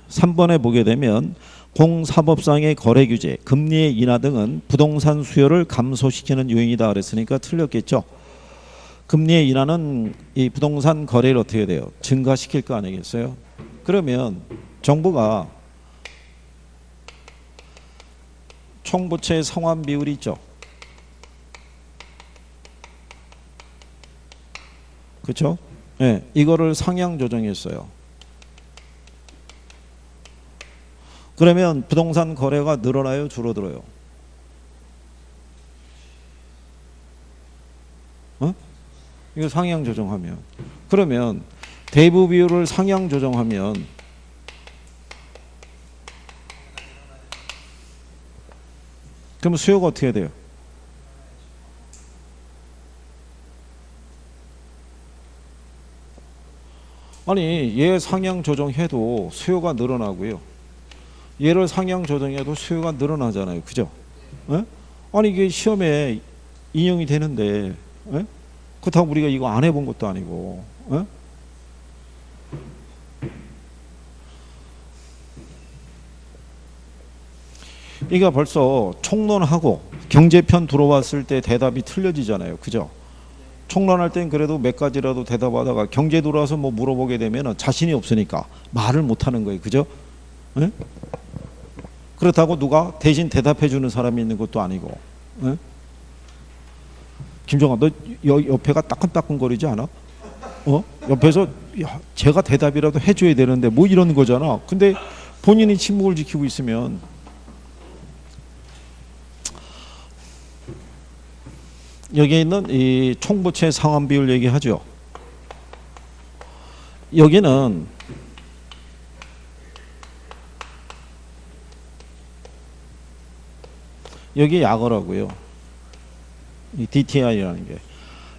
3번에 보게 되면 공사법상의 거래 규제, 금리의 인하 등은 부동산 수요를 감소시키는 요인이다 그랬으니까 틀렸겠죠. 금리의 인하는 이 부동산 거래를 어떻게 돼요? 증가시킬 거 아니겠어요? 그러면 정부가 총부채 상환 비율이 있죠. 그렇죠? 네, 이거를 상향 조정했어요. 그러면 부동산 거래가 늘어나요? 줄어들어요? 어? 이거 상향 조정하면. 그러면 대부 비율을 상향 조정하면 그러면 수요가 어떻게 돼요? 아니, 얘 상향 조정해도 수요가 늘어나고요. 얘를 상향 조정해도 수요가 늘어나잖아요. 그죠? 에? 아니, 이게 시험에 인용이 되는데, 에? 그렇다고 우리가 이거 안 해본 것도 아니고, 에? 이게 벌써 총론하고 경제편 들어왔을 때 대답이 틀려지잖아요. 그죠? 총론할 땐 그래도 몇 가지라도 대답하다가 경제 들어와서 뭐 물어보게 되면 자신이 없으니까 말을 못 하는 거예요. 그죠? 에? 그렇다고 누가 대신 대답해 주는 사람이 있는 것도 아니고. 에? 김정아, 너 옆에가 따끔따끔거리지 않아? 옆에서 야, 제가 대답이라도 해줘야 되는데 뭐 이런 거잖아. 근데 본인이 침묵을 지키고 있으면 여기 있는 이 총부채 상환 비율 얘기하죠. 여기는 여기 약어라고요. 이 DTI라는 게.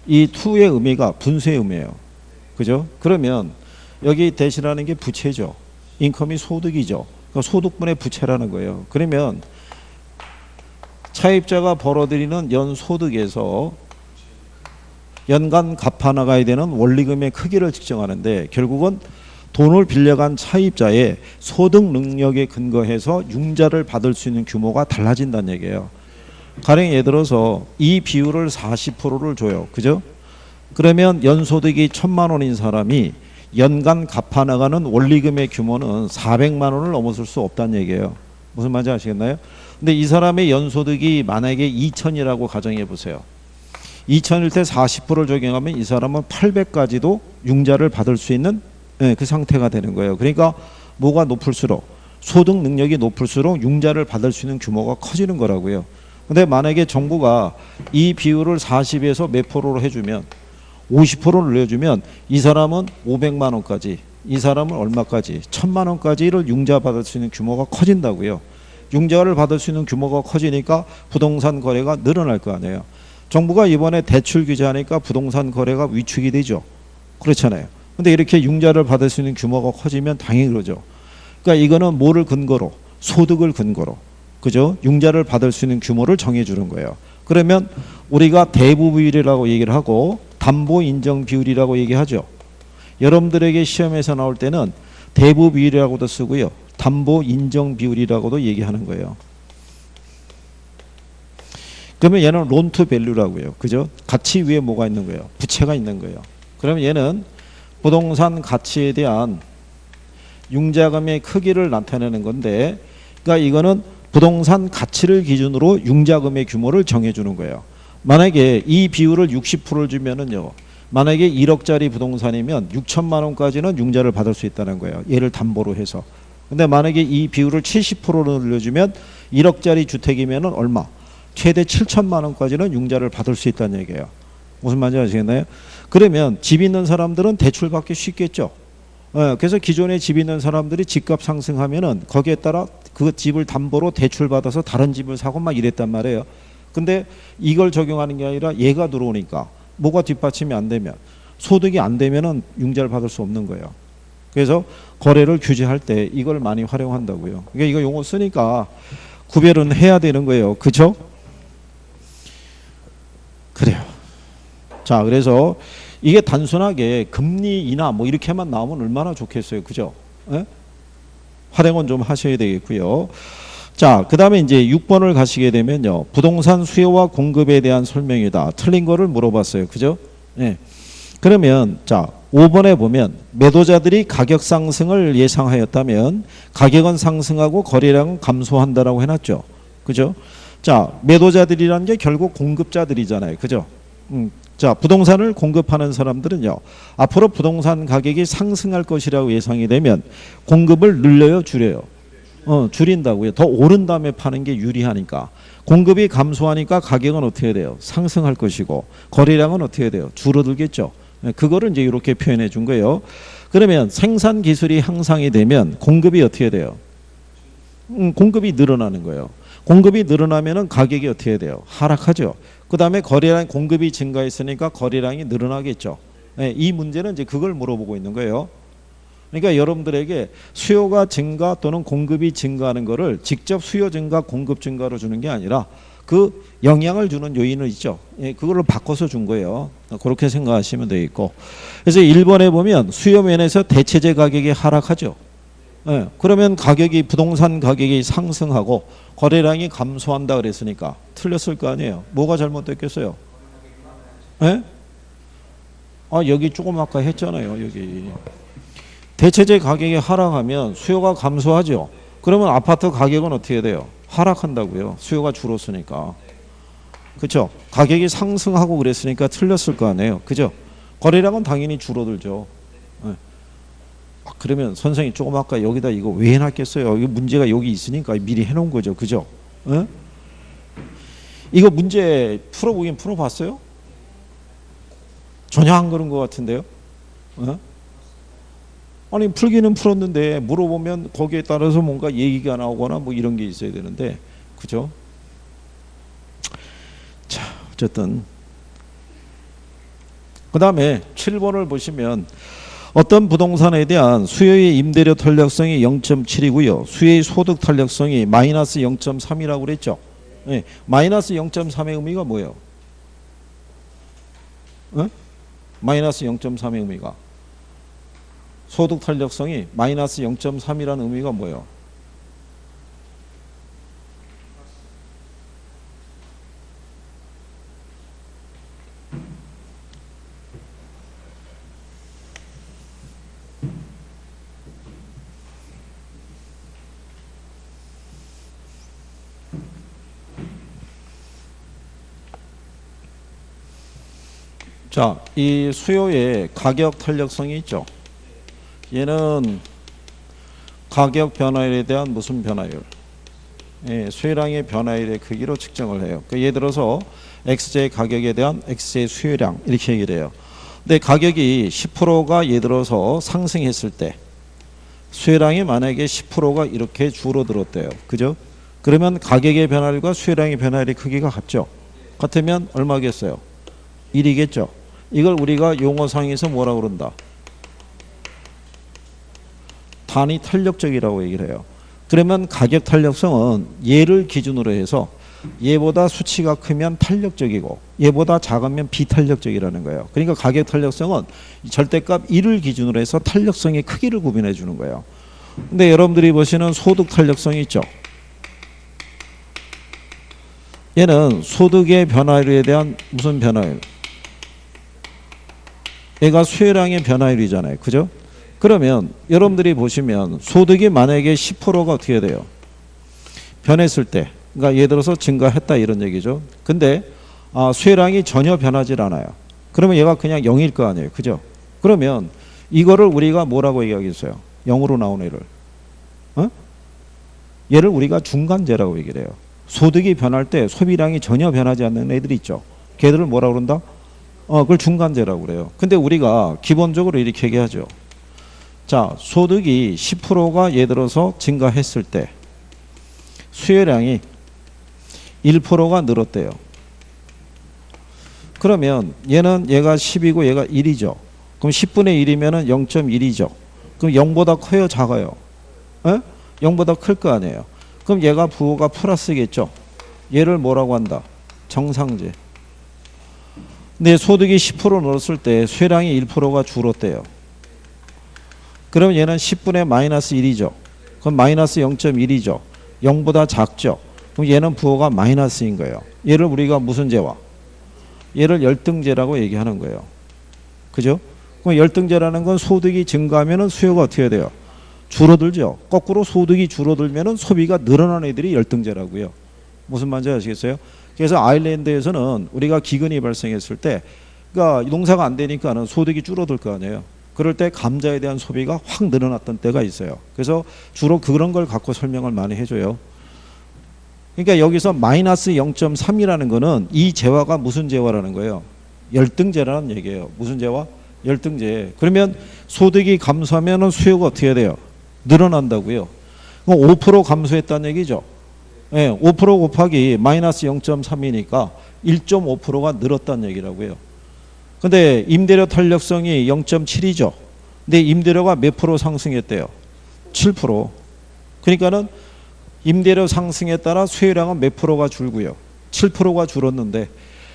이 to의 의미가 분수의 의미예요. 그죠? 그러면 여기 대신하는 게 부채죠. 인컴이 소득이죠. 그러니까 소득분의 부채라는 거예요. 그러면 차입자가 벌어들이는 연소득에서 연간 갚아나가야 되는 원리금의 크기를 측정하는데 결국은 돈을 빌려간 차입자의 소득 능력에 근거해서 융자를 받을 수 있는 규모가 달라진다는 얘기예요. 가령 예를 들어서 이 비율을 40%를 줘요. 그죠? 그러면 연소득이 1,000만 원인 사람이 연간 갚아나가는 원리금의 규모는 400만 원을 넘어설 수 없다는 얘기예요. 무슨 말인지 아시겠나요? 근데 이 사람의 연소득이 만약에 2천이라고 가정해 보세요. 2천일 때 40%를 적용하면 이 사람은 800까지도 융자를 받을 수 있는 그 상태가 되는 거예요. 그러니까 뭐가 높을수록 소득 능력이 높을수록 융자를 받을 수 있는 규모가 커지는 거라고요. 근데 만약에 정부가 이 비율을 40에서 몇 프로로 해주면 50%를 늘려주면 이 사람은 500만 원까지, 이 사람은 얼마까지, 1000만 원까지를 융자 받을 수 있는 규모가 커진다고요. 융자를 받을 수 있는 규모가 커지니까 부동산 거래가 늘어날 거 아니에요. 정부가 이번에 대출 규제하니까 부동산 거래가 위축이 되죠. 그렇잖아요. 근데 이렇게 융자를 받을 수 있는 규모가 커지면 당연히 그러죠. 그러니까 이거는 뭐를 근거로? 소득을 근거로. 그죠? 융자를 받을 수 있는 규모를 정해주는 거예요. 그러면 우리가 대부 비율이라고 얘기를 하고 담보 인정 비율이라고 얘기하죠. 여러분들에게 시험에서 나올 때는 대부 비율이라고도 쓰고요. 담보 인정 비율이라고도 얘기하는 거예요. 그러면 얘는 론 투 밸류라고요. 그죠? 가치 위에 뭐가 있는 거예요? 부채가 있는 거예요. 그러면 얘는 부동산 가치에 대한 융자금의 크기를 나타내는 건데, 그러니까 이거는 부동산 가치를 기준으로 융자금의 규모를 정해주는 거예요. 만약에 이 비율을 60%를 주면은요, 만약에 1억짜리 부동산이면 6천만 원까지는 융자를 받을 수 있다는 거예요. 얘를 담보로 해서. 근데 만약에 이 비율을 70%로 늘려주면 1억짜리 주택이면은 얼마? 최대 7천만 원까지는 융자를 받을 수 있다는 얘기예요. 무슨 말인지 아시겠나요? 그러면 집 있는 사람들은 대출 받기 쉽겠죠. 그래서 기존에 집 있는 사람들이 집값 상승하면은 거기에 따라 그 집을 담보로 대출 받아서 다른 집을 사고 막 이랬단 말이에요. 근데 이걸 적용하는 게 아니라 얘가 들어오니까 뭐가 뒷받침이 안 되면, 소득이 안 되면은 융자를 받을 수 없는 거예요. 그래서 거래를 규제할 때 이걸 많이 활용한다고요. 그러니까 이거 용어 쓰니까 구별은 해야 되는 거예요. 그죠? 그래요. 자, 그래서 이게 단순하게 금리 인하 뭐 이렇게만 나오면 얼마나 좋겠어요. 그죠? 예? 활용은 좀 하셔야 되겠고요. 자, 그 다음에 이제 6번을 가시게 되면요. 부동산 수요와 공급에 대한 설명이다. 틀린 거를 물어봤어요. 그죠? 예. 그러면, 자, 5번에 보면 매도자들이 가격 상승을 예상하였다면 가격은 상승하고 거래량은 감소한다라고 해놨죠. 그죠? 자, 매도자들이라는 게 결국 공급자들이잖아요. 그죠? 자, 부동산을 공급하는 사람들은요, 앞으로 부동산 가격이 상승할 것이라고 예상이 되면 공급을 늘려요, 줄여요? 줄인다고요. 더 오른 다음에 파는 게 유리하니까. 공급이 감소하니까 가격은 어떻게 돼요? 상승할 것이고 거래량은 어떻게 돼요? 줄어들겠죠. 그거를 이제 이렇게 표현해 준 거예요. 그러면 생산 기술이 향상이 되면 공급이 어떻게 돼요? 공급이 늘어나는 거예요. 공급이 늘어나면은 가격이 어떻게 돼요? 하락하죠. 그 다음에 거래량, 공급이 증가했으니까 거래량이 늘어나겠죠. 네, 이 문제는 이제 그걸 물어보고 있는 거예요. 그러니까 여러분들에게 수요가 증가 또는 공급이 증가하는 거를 직접 수요 증가, 공급 증가로 주는 게 아니라 그 영향을 주는 요인은 있죠. 예, 그걸로 바꿔서 준 거예요. 그렇게 생각하시면 되겠고. 그래서 1번에 보면 수요 면에서 대체재 가격이 하락하죠. 예, 그러면 가격이, 부동산 가격이 상승하고 거래량이 감소한다 그랬으니까 틀렸을 거 아니에요. 뭐가 잘못됐겠어요? 예? 아, 여기 조금 아까 했잖아요. 여기. 대체재 가격이 하락하면 수요가 감소하죠. 그러면 아파트 가격은 어떻게 돼요? 하락한다고요. 수요가 줄었으니까. 그렇죠? 가격이 상승하고 그랬으니까 틀렸을 거 아니에요. 그죠? 거래량은 당연히 줄어들죠. 네. 그러면 선생님 조금 아까 여기다 이거 왜 해놨겠어요? 이거 문제가 여기 있으니까 미리 해놓은 거죠. 그죠? 네? 이거 문제 풀어보긴 풀어봤어요? 전혀 안 그런 것 같은데요? 네? 아니 풀기는 풀었는데 물어보면 거기에 따라서 뭔가 얘기가 나오거나 뭐 이런 게 있어야 되는데, 그죠? 자, 어쨌든 그 다음에 7번을 보시면 어떤 부동산에 대한 수요의 임대료 탄력성이 0.7이고요 수요의 소득 탄력성이 마이너스 0.3이라고 그랬죠. 네, 마이너스 0.3의 의미가 뭐예요? 네? 마이너스 0.3의 의미가, 소득 탄력성이 마이너스 0.3이라는 의미가 뭐예요? 자, 이 수요의 가격 탄력성이 있죠. 얘는 가격 변화율에 대한 무슨 변화율? 예, 수요량의 변화율의 크기로 측정을 해요. 그러니까 예를 들어서 XJ 가격에 대한 XJ 수요량 이렇게 얘기를 해요. 근데 가격이 10%가 예를 들어서 상승했을 때 수요량이 만약에 10%가 이렇게 줄어들었대요. 그죠? 그러면 가격의 변화율과 수요량의 변화율의 크기가 같죠. 같으면 얼마겠어요? 1이겠죠. 이걸 우리가 용어상에서 뭐라고 그런다? 단위 탄력적이라고 얘기를 해요. 그러면 가격 탄력성은 얘를 기준으로 해서 얘보다 수치가 크면 탄력적이고 얘보다 작으면 비탄력적이라는 거예요. 그러니까 가격 탄력성은 절대값 1을 기준으로 해서 탄력성의 크기를 구분해 주는 거예요. 근데 여러분들이 보시는 소득 탄력성이 있죠. 얘는 소득의 변화율에 대한 무슨 변화율? 얘가 수요량의 변화율이잖아요. 그죠? 그러면 여러분들이 보시면 소득이 만약에 10%가 어떻게 돼요? 변했을 때, 그러니까 예를 들어서 증가했다 이런 얘기죠. 근데 수요량이 전혀 변하지 않아요. 그러면 얘가 그냥 0일 거 아니에요. 그죠? 그러면 이거를 우리가 뭐라고 얘기하겠어요? 0으로 나온 애를. 얘를 우리가 중간재라고 얘기를 해요. 소득이 변할 때 소비량이 전혀 변하지 않는 애들이 있죠. 걔들을 뭐라고 그런다? 그걸 중간재라고 그래요. 근데 우리가 기본적으로 이렇게 얘기하죠. 자, 소득이 10%가 예를 들어서 증가했을 때 수요량이 1%가 늘었대요. 그러면 얘가 10이고 얘가 1이죠. 그럼 10분의 1이면 0.1이죠. 그럼 0보다 커요, 작아요? 0보다 클 거 아니에요. 그럼 얘가 부호가 플러스겠죠. 얘를 뭐라고 한다? 정상재. 근데 소득이 10% 늘었을 때 수요량이 1%가 줄었대요. 그럼 얘는 10분의 마이너스 1이죠. 그럼 마이너스 0.1이죠. 0보다 작죠. 그럼 얘는 부호가 마이너스인 거예요. 얘를 우리가 무슨 재와? 얘를 열등재라고 얘기하는 거예요. 그죠? 그럼 열등재라는 건 소득이 증가하면 수요가 어떻게 돼요? 줄어들죠. 거꾸로 소득이 줄어들면 소비가 늘어나는 애들이 열등재라고요. 무슨 말인지 아시겠어요? 그래서 아일랜드에서는 우리가 기근이 발생했을 때 그러니까 농사가 안 되니까는 소득이 줄어들 거 아니에요. 그럴 때 감자에 대한 소비가 확 늘어났던 때가 있어요. 그래서 주로 그런 걸 갖고 설명을 많이 해줘요. 그러니까 여기서 마이너스 0.3이라는 거는 이 재화가 무슨 재화라는 거예요? 열등재라는 얘기예요. 무슨 재화? 열등재. 그러면 소득이 감소하면 수요가 어떻게 돼요? 늘어난다고요. 5% 감소했다는 얘기죠. 네, 5% 곱하기 마이너스 0.3이니까 1.5%가 늘었다는 얘기라고요. 근데 임대료 탄력성이 0.7이죠. 근데 임대료가 몇 프로 상승했대요? 7%. 그러니까는 임대료 상승에 따라 수요량은 몇 프로가 줄고요? 7%가 줄었는데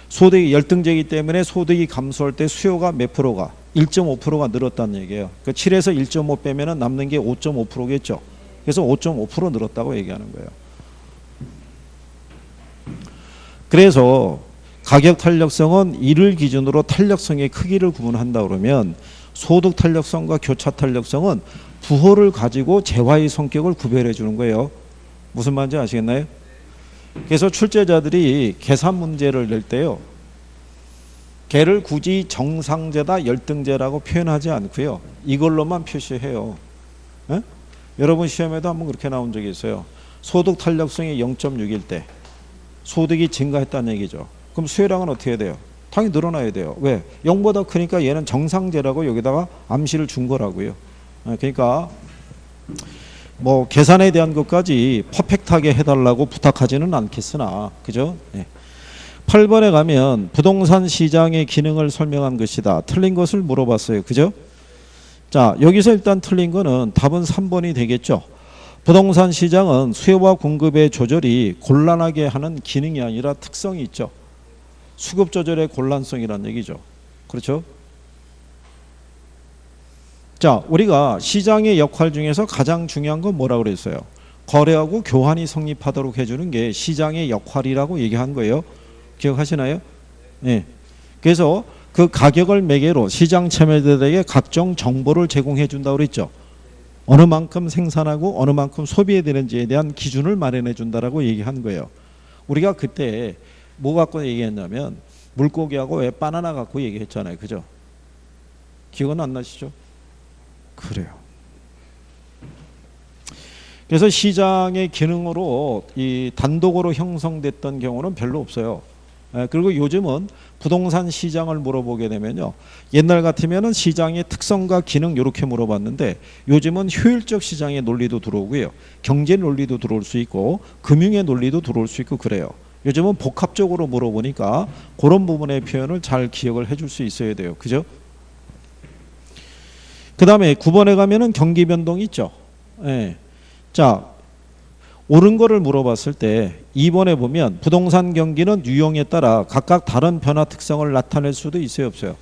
소득이 열등제이기 때문에 소득이 감소할 때 수요가 몇 프로가? 1.5%가 늘었다는 얘기예요. 그 7에서 1.5 빼면 남는 게 5.5%겠죠. 그래서 5.5% 늘었다고 얘기하는 거예요. 그래서 가격 탄력성은 이를 기준으로 탄력성의 크기를 구분한다 그러면 소득 탄력성과 교차 탄력성은 부호를 가지고 재화의 성격을 구별해 주는 거예요. 무슨 말인지 아시겠나요? 그래서 출제자들이 계산 문제를 낼 때요. 걔를 굳이 정상재다 열등재라고 표현하지 않고요. 이걸로만 표시해요. 에? 여러분 시험에도 한번 그렇게 나온 적이 있어요. 소득 탄력성이 0.6일 때 소득이 증가했다는 얘기죠. 그럼 수요량은 어떻게 돼요? 당연히 늘어나야 돼요. 왜? 0보다 크니까 얘는 정상재라고 여기다가 암시를 준 거라고요. 그러니까 뭐 계산에 대한 것까지 퍼펙트하게 해달라고 부탁하지는 않겠으나 그죠? 네. 8번에 가면 부동산 시장의 기능을 설명한 것이다. 틀린 것을 물어봤어요. 그죠? 자, 여기서 일단 틀린 거는 답은 3번이 되겠죠. 부동산 시장은 수요와 공급의 조절이 곤란하게 하는 기능이 아니라 특성이 있죠. 수급 조절의 곤란성이라는 얘기죠. 그렇죠? 자, 우리가 시장의 역할 중에서 가장 중요한 건 뭐라고 그랬어요? 거래하고 교환이 성립하도록 해주는 게 시장의 역할이라고 얘기한 거예요. 기억하시나요? 네. 그래서 그 가격을 매개로 시장 참여자들에게 각종 정보를 제공해 준다고 그랬죠. 어느 만큼 생산하고 어느 만큼 소비해야 되는지에 대한 기준을 마련해 준다라고 얘기한 거예요. 우리가 그때 뭐 갖고 얘기했냐면 물고기하고 왜 바나나 갖고 얘기했잖아요. 그죠? 기억은 안 나시죠? 그래요. 그래서 시장의 기능으로 이 단독으로 형성됐던 경우는 별로 없어요. 그리고 요즘은 부동산 시장을 물어보게 되면요. 옛날 같으면은 시장의 특성과 기능 이렇게 물어봤는데 요즘은 효율적 시장의 논리도 들어오고요. 경제 논리도 들어올 수 있고 금융의 논리도 들어올 수 있고 그래요. 요즘은 복합적으로 물어보니까 그런 부분의 표현을 잘 기억을 해줄 수 있어야 돼요. 그죠? 그 다음에 9번에 가면은 경기 변동이 있죠. 예. 자, 옳은 거를 물어봤을 때 2번에 보면 부동산 경기는 유형에 따라 각각 다른 변화 특성을 나타낼 수도 있어요, 없어요?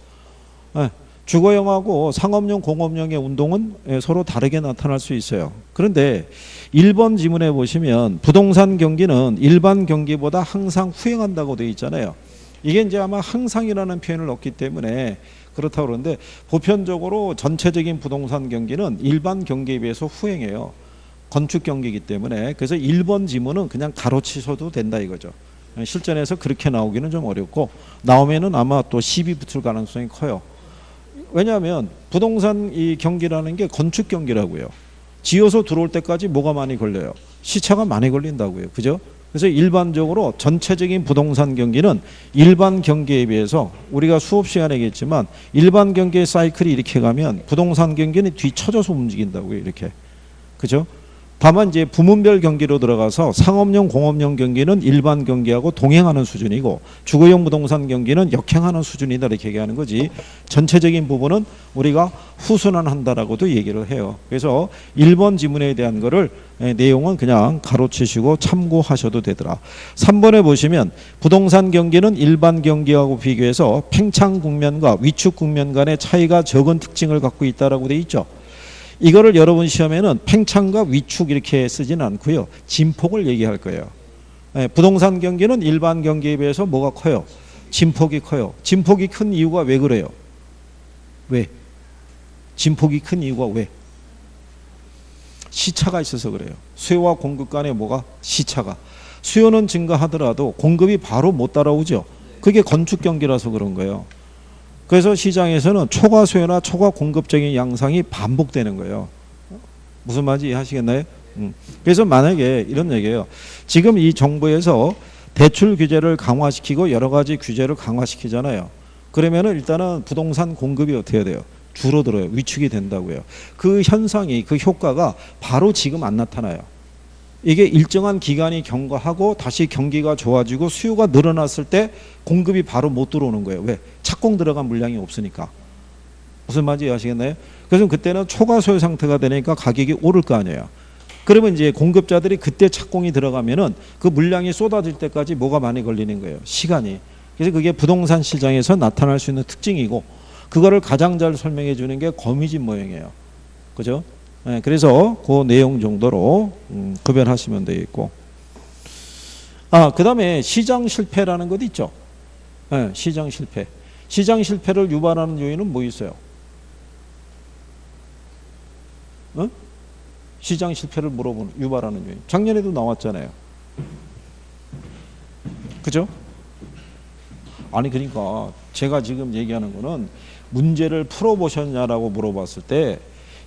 예. 주거용하고 상업용, 공업용의 운동은 서로 다르게 나타날 수 있어요. 그런데 1번 지문에 보시면 부동산 경기는 일반 경기보다 항상 후행한다고 되어 있잖아요. 이게 이제 아마 항상이라는 표현을 넣기 때문에 그렇다고 그러는데 보편적으로 전체적인 부동산 경기는 일반 경기에 비해서 후행해요. 건축 경기이기 때문에. 그래서 1번 지문은 그냥 가로치셔도 된다 이거죠. 실전에서 그렇게 나오기는 좀 어렵고 나오면은 아마 또 시비 붙을 가능성이 커요. 왜냐하면 부동산 이 경기라는 게 건축 경기라고요. 지어서 들어올 때까지 뭐가 많이 걸려요? 시차가 많이 걸린다고요. 그죠? 그래서 일반적으로 전체적인 부동산 경기는 일반 경기에 비해서 우리가 수업 시간에 얘기했지만 일반 경기의 사이클이 이렇게 가면 부동산 경기는 뒤쳐져서 움직인다고요. 이렇게. 그죠? 다만 이제 부문별 경기로 들어가서 상업용, 공업용 경기는 일반 경기하고 동행하는 수준이고 주거용 부동산 경기는 역행하는 수준이다 이렇게 얘기하는 거지 전체적인 부분은 우리가 후순환한다라고도 얘기를 해요. 그래서 1번 지문에 대한 거를 내용은 그냥 가로치시고 참고하셔도 되더라. 3번에 보시면 부동산 경기는 일반 경기하고 비교해서 팽창 국면과 위축 국면 간의 차이가 적은 특징을 갖고 있다라고 돼 있죠. 이거를 여러분 시험에는 팽창과 위축 이렇게 쓰지는 않고요. 진폭을 얘기할 거예요. 부동산 경기는 일반 경기에 비해서 뭐가 커요? 진폭이 커요. 진폭이 큰 이유가 왜 그래요? 왜? 진폭이 큰 이유가 왜? 시차가 있어서 그래요. 수요와 공급 간에 뭐가? 시차가. 수요는 증가하더라도 공급이 바로 못 따라오죠. 그게 건축 경기라서 그런 거예요. 그래서 시장에서는 초과 수요나 초과 공급적인 양상이 반복되는 거예요. 무슨 말인지 이해하시겠나요? 그래서 만약에 이런 얘기예요. 지금 이 정부에서 대출 규제를 강화시키고 여러 가지 규제를 강화시키잖아요. 그러면은 일단은 부동산 공급이 어떻게 돼요? 줄어들어요. 위축이 된다고요. 그 현상이 그 효과가 바로 지금 안 나타나요. 이게 일정한 기간이 경과하고 다시 경기가 좋아지고 수요가 늘어났을 때 공급이 바로 못 들어오는 거예요. 왜? 착공 들어간 물량이 없으니까. 무슨 말인지 아시겠나요? 그래서 그때는 초과 소요 상태가 되니까 가격이 오를 거 아니에요. 그러면 이제 공급자들이 그때 착공이 들어가면은 그 물량이 쏟아질 때까지 뭐가 많이 걸리는 거예요. 시간이. 그래서 그게 부동산 시장에서 나타날 수 있는 특징이고 그거를 가장 잘 설명해 주는 게 거미집 모형이에요. 그죠? 네, 그래서 그 내용 정도로 구별하시면 되겠고. 그 다음에 시장 실패라는 것 있죠. 네, 시장 실패. 시장 실패를 유발하는 요인은 뭐 있어요? 시장 실패를 유발하는 요인. 작년에도 나왔잖아요. 그죠? 아니 그러니까 제가 지금 얘기하는 거는 문제를 풀어보셨냐라고 물어봤을 때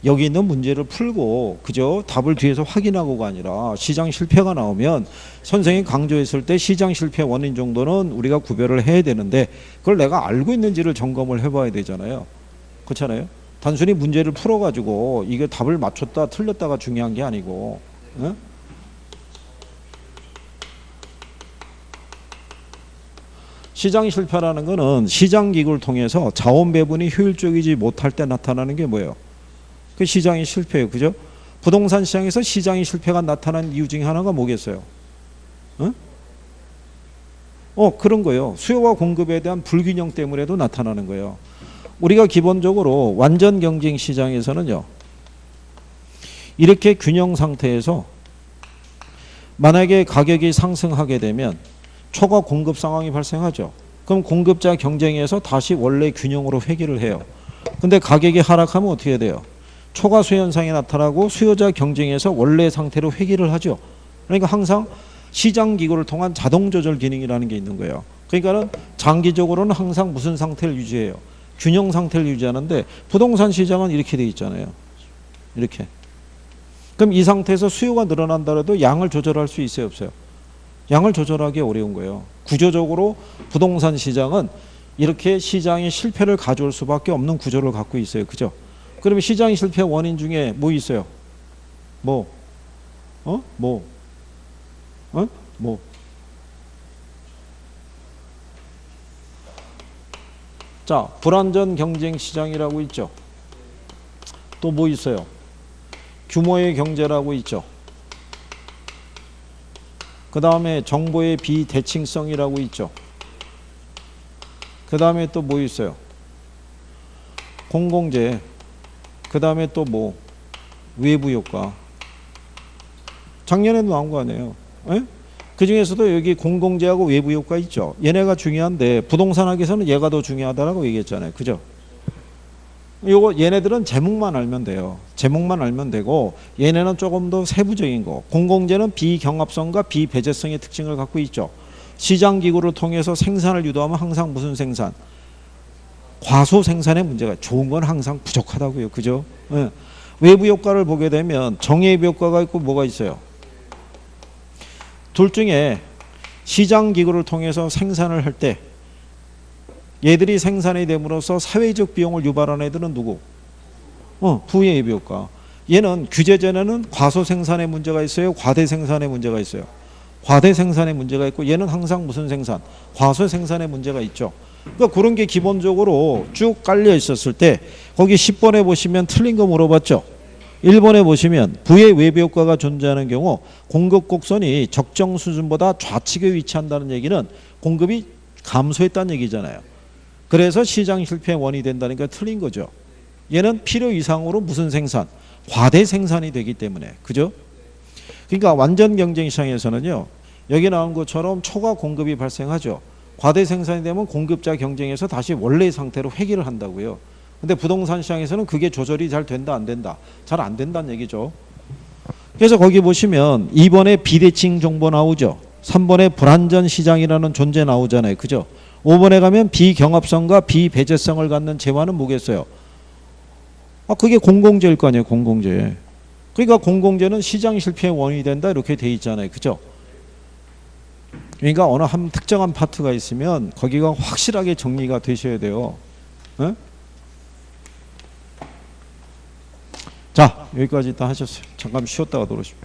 여기 있는 문제를 풀고 그저 답을 뒤에서 확인하고가 아니라 시장 실패가 나오면 선생님이 강조했을 때 시장 실패 원인 정도는 우리가 구별을 해야 되는데 그걸 내가 알고 있는지를 점검을 해봐야 되잖아요. 그렇잖아요. 단순히 문제를 풀어가지고 이게 답을 맞췄다 틀렸다가 중요한 게 아니고 응? 시장 실패라는 거는 시장 기구를 통해서 자원 배분이 효율적이지 못할 때 나타나는 게 뭐예요? 그 시장이 실패예요. 그죠? 부동산 시장에서 시장이 실패가 나타난 이유 중에 하나가 뭐겠어요? 그런 거예요. 수요와 공급에 대한 불균형 때문에도 나타나는 거예요. 우리가 기본적으로 완전 경쟁 시장에서는요. 이렇게 균형 상태에서 만약에 가격이 상승하게 되면 초과 공급 상황이 발생하죠. 그럼 공급자 경쟁에서 다시 원래 균형으로 회귀를 해요. 근데 가격이 하락하면 어떻게 돼요? 초과 수요 현상이 나타나고 수요자 경쟁에서 원래 상태로 회귀를 하죠. 그러니까 항상 시장 기구를 통한 자동 조절 기능이라는 게 있는 거예요. 그러니까는 장기적으로는 항상 무슨 상태를 유지해요? 균형 상태를 유지하는데 부동산 시장은 이렇게 돼 있잖아요. 이렇게. 그럼 이 상태에서 수요가 늘어난다 해도 양을 조절할 수 있어요, 없어요? 양을 조절하기 어려운 거예요. 구조적으로 부동산 시장은 이렇게 시장의 실패를 가져올 수밖에 없는 구조를 갖고 있어요. 그죠? 그러면 시장 실패 원인 중에 뭐 있어요? 뭐? 뭐? 뭐? 자, 불완전 경쟁 시장이라고 있죠. 또 뭐 있어요? 규모의 경제라고 있죠. 그 다음에 정보의 비대칭성이라고 있죠. 그 다음에 또 뭐 있어요? 공공재. 그 다음에 또 뭐? 외부 효과. 작년에도 나온 거 아니에요. 에? 그 중에서도 여기 공공재하고 외부 효과 있죠. 얘네가 중요한데 부동산학에서는 얘가 더 중요하다라고 얘기했잖아요. 그죠? 요거 얘네들은 제목만 알면 돼요. 제목만 알면 되고 얘네는 조금 더 세부적인 거. 공공재는 비경합성과 비배제성의 특징을 갖고 있죠. 시장기구를 통해서 생산을 유도하면 항상 무슨 생산? 과소 생산의 문제가 좋은 건 항상 부족하다고요. 그죠? 네. 외부 효과를 보게 되면 정예비 효과가 있고 뭐가 있어요? 둘 중에 시장기구를 통해서 생산을 할 때 얘들이 생산이 됨으로써 사회적 비용을 유발하는 애들은 누구? 부예비 효과. 얘는 규제전에는 과소 생산의 문제가 있어요? 과대 생산의 문제가 있어요? 과대 생산의 문제가 있고 얘는 항상 무슨 생산? 과소 생산의 문제가 있죠. 그러니까 그런 게 기본적으로 쭉 깔려 있었을 때 거기 10번에 보시면 틀린 거 물어봤죠. 1번에 보시면 부의 외부 효과가 존재하는 경우 공급 곡선이 적정 수준보다 좌측에 위치한다는 얘기는 공급이 감소했다는 얘기잖아요. 그래서 시장 실패의 원인이 된다니까 틀린 거죠. 얘는 필요 이상으로 무슨 생산? 과대 생산이 되기 때문에. 그죠? 그러니까 완전 경쟁 시장에서는요. 여기 나온 것처럼 초과 공급이 발생하죠. 과대 생산이 되면 공급자 경쟁에서 다시 원래의 상태로 회귀를 한다고요. 근데 부동산 시장에서는 그게 조절이 잘 된다 안 된다? 잘 안 된다는 얘기죠. 그래서 거기 보시면 2번에 비대칭 정보 나오죠. 3번에 불완전 시장이라는 존재 나오잖아요. 그죠? 5번에 가면 비경합성과 비배제성을 갖는 재화는 뭐겠어요? 그게 공공재일 거 아니에요. 공공재. 그러니까 공공재는 시장 실패의 원인이 된다 이렇게 돼 있잖아요. 그죠? 그러니까 어느 한 특정한 파트가 있으면 거기가 확실하게 정리가 되셔야 돼요. 에? 자, 여기까지 다 하셨어요. 잠깐 쉬었다가 들어오십시오.